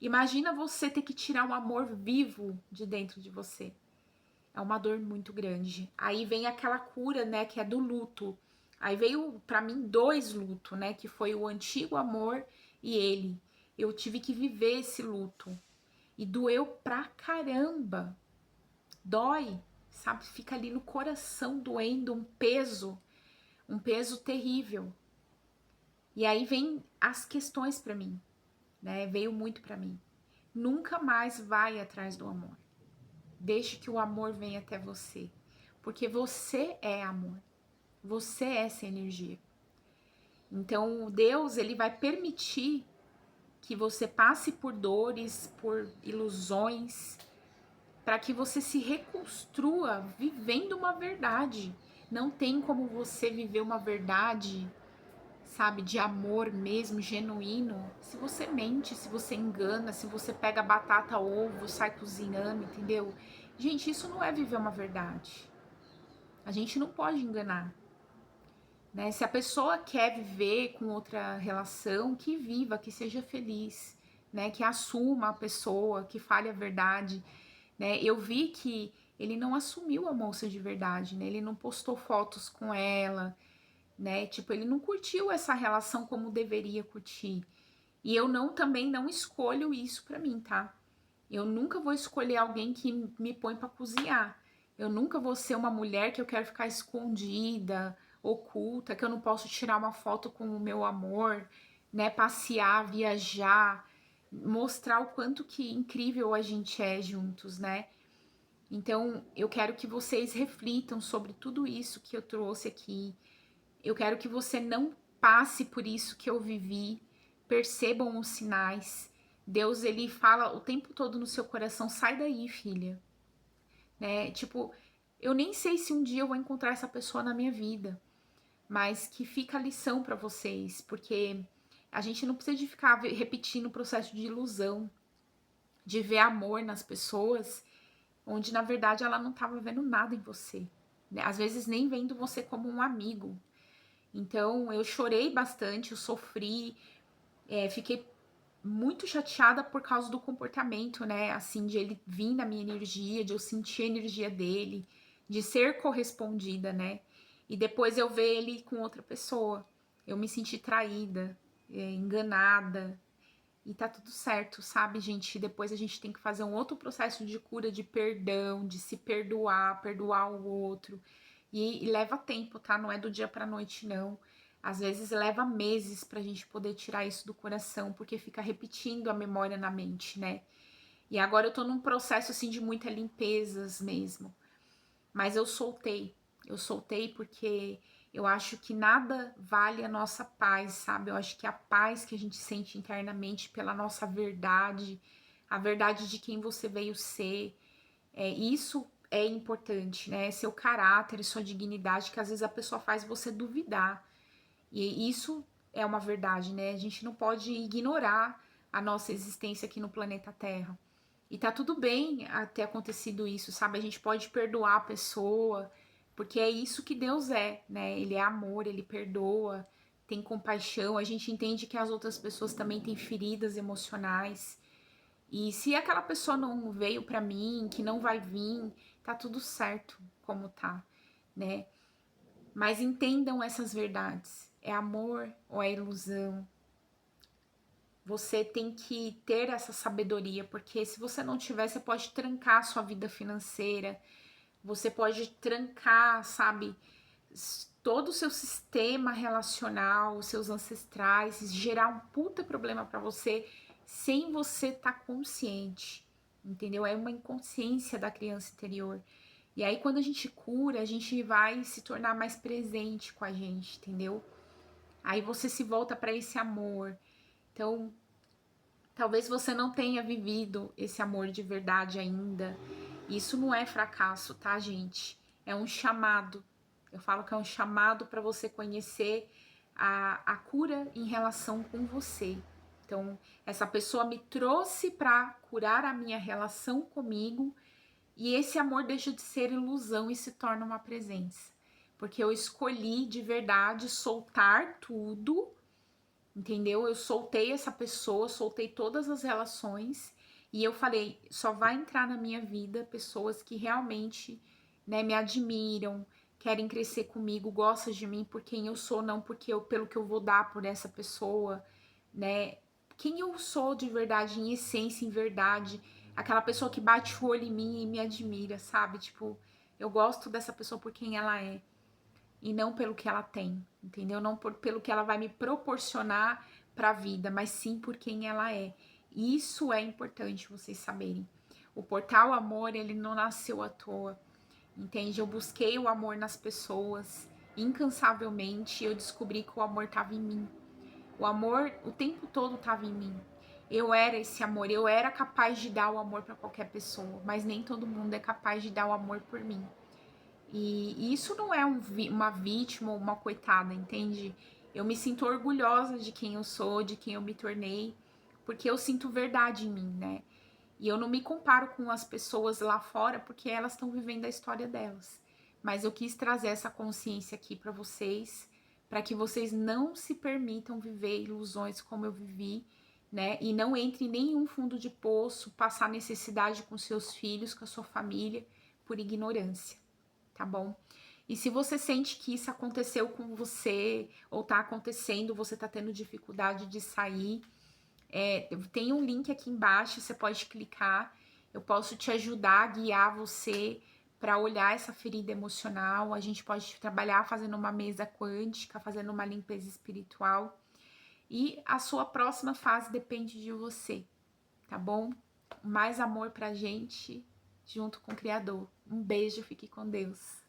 Imagina você ter que tirar um amor vivo de dentro de você. É uma dor muito grande. Aí vem aquela cura, né, que é do luto. Aí veio para mim 2 lutos, né, que foi o antigo amor e ele. Eu tive que viver esse luto. E doeu pra caramba. Dói, sabe? Fica ali no coração doendo um peso terrível. E aí vem as questões para mim, né? Veio muito para mim. Nunca mais vai atrás do amor. Deixe que o amor venha até você, porque você é amor. Você é essa energia. Então, Deus, ele vai permitir que você passe por dores, por ilusões, para que você se reconstrua vivendo uma verdade. Não tem como você viver uma verdade, sabe, de amor mesmo, genuíno, se você mente, se você engana, se você pega batata, ovo, sai cozinhando, entendeu? Gente, isso não é viver uma verdade. A gente não pode enganar, né? Se a pessoa quer viver com outra relação, que viva, que seja feliz, né? Que assuma a pessoa, que fale a verdade, né? Eu vi que ele não assumiu a moça de verdade, né? Ele não postou fotos com ela, né? Tipo, ele não curtiu essa relação como deveria curtir. E eu também não escolho isso pra mim, tá? Eu nunca vou escolher alguém que me põe pra cozinhar. Eu nunca vou ser uma mulher que eu quero ficar escondida, oculta, que eu não posso tirar uma foto com o meu amor, né? Passear, viajar, mostrar o quanto que incrível a gente é juntos, né? Então, eu quero que vocês reflitam sobre tudo isso que eu trouxe aqui. Eu quero que você não passe por isso que eu vivi. Percebam os sinais. Deus, ele fala o tempo todo no seu coração: sai daí, filha. Né? Tipo, eu nem sei se um dia eu vou encontrar essa pessoa na minha vida, mas que fica a lição para vocês, porque a gente não precisa de ficar repetindo o processo de ilusão, de ver amor nas pessoas, onde na verdade ela não estava vendo nada em você, né? Às vezes nem vendo você como um amigo. Então eu chorei bastante, eu sofri, fiquei muito chateada por causa do comportamento, né? Assim, de ele vir na minha energia, de eu sentir a energia dele, de ser correspondida, né? E depois eu ver ele com outra pessoa. Eu me senti traída, enganada. E tá tudo certo, sabe, gente? Depois a gente tem que fazer um outro processo de cura, de perdão, de se perdoar, perdoar o outro. E leva tempo, tá? Não é do dia pra noite, não. Às vezes leva meses pra gente poder tirar isso do coração, porque fica repetindo a memória na mente, né? E agora eu tô num processo, assim, de muita limpezas mesmo. Mas eu soltei. Eu soltei porque eu acho que nada vale a nossa paz, sabe? Eu acho que a paz que a gente sente internamente pela nossa verdade, a verdade de quem você veio ser, isso é importante, né? Seu caráter e sua dignidade, que às vezes a pessoa faz você duvidar. E isso é uma verdade, né? A gente não pode ignorar a nossa existência aqui no planeta Terra. E tá tudo bem ter acontecido isso, sabe? A gente pode perdoar a pessoa, porque é isso que Deus é, né? Ele é amor, ele perdoa, tem compaixão. A gente entende que as outras pessoas também têm feridas emocionais. E se aquela pessoa não veio pra mim, que não vai vir, tá tudo certo como tá, né? Mas entendam essas verdades. É amor ou é ilusão? Você tem que ter essa sabedoria, porque se você não tiver, você pode trancar a sua vida financeira, você pode trancar, sabe, todo o seu sistema relacional, os seus ancestrais, gerar um puta problema para você sem você estar consciente, entendeu? É uma inconsciência da criança interior. E aí, quando a gente cura, a gente vai se tornar mais presente com a gente, entendeu? Aí você se volta para esse amor. Então, talvez você não tenha vivido esse amor de verdade ainda. Isso não é fracasso, tá, gente? É um chamado. Eu falo que é um chamado para você conhecer a cura em relação com você. Então, essa pessoa me trouxe para curar a minha relação comigo, e esse amor deixa de ser ilusão e se torna uma presença. Porque eu escolhi de verdade soltar tudo, entendeu? Eu soltei essa pessoa, soltei todas as relações e eu falei, só vai entrar na minha vida pessoas que realmente, né, me admiram, querem crescer comigo, gostam de mim por quem eu sou, não porque pelo que eu vou dar por essa pessoa, né? Quem eu sou de verdade, em essência, em verdade, aquela pessoa que bate o olho em mim e me admira, sabe? Tipo, eu gosto dessa pessoa por quem ela é e não pelo que ela tem, entendeu? Não pelo que ela vai me proporcionar para a vida, mas sim por quem ela é. Isso é importante vocês saberem. O Portal Amor, ele não nasceu à toa, entende? Eu busquei o amor nas pessoas incansavelmente e eu descobri que o amor estava em mim. O amor o tempo todo estava em mim. Eu era esse amor, eu era capaz de dar o amor para qualquer pessoa, mas nem todo mundo é capaz de dar o amor por mim. E isso não é uma vítima ou uma coitada, entende? Eu me sinto orgulhosa de quem eu sou, de quem eu me tornei, porque eu sinto verdade em mim, né? E eu não me comparo com as pessoas lá fora, porque elas estão vivendo a história delas. Mas eu quis trazer essa consciência aqui para vocês, para que vocês não se permitam viver ilusões como eu vivi, né? E não entre em nenhum fundo de poço, passar necessidade com seus filhos, com a sua família, por ignorância, tá bom? E se você sente que isso aconteceu com você, ou tá acontecendo, você tá tendo dificuldade de sair, tem um link aqui embaixo, você pode clicar, eu posso te ajudar, guiar você para olhar essa ferida emocional. A gente pode trabalhar fazendo uma mesa quântica, fazendo uma limpeza espiritual. E a sua próxima fase depende de você, tá bom? Mais amor pra gente, junto com o Criador. Um beijo, fique com Deus.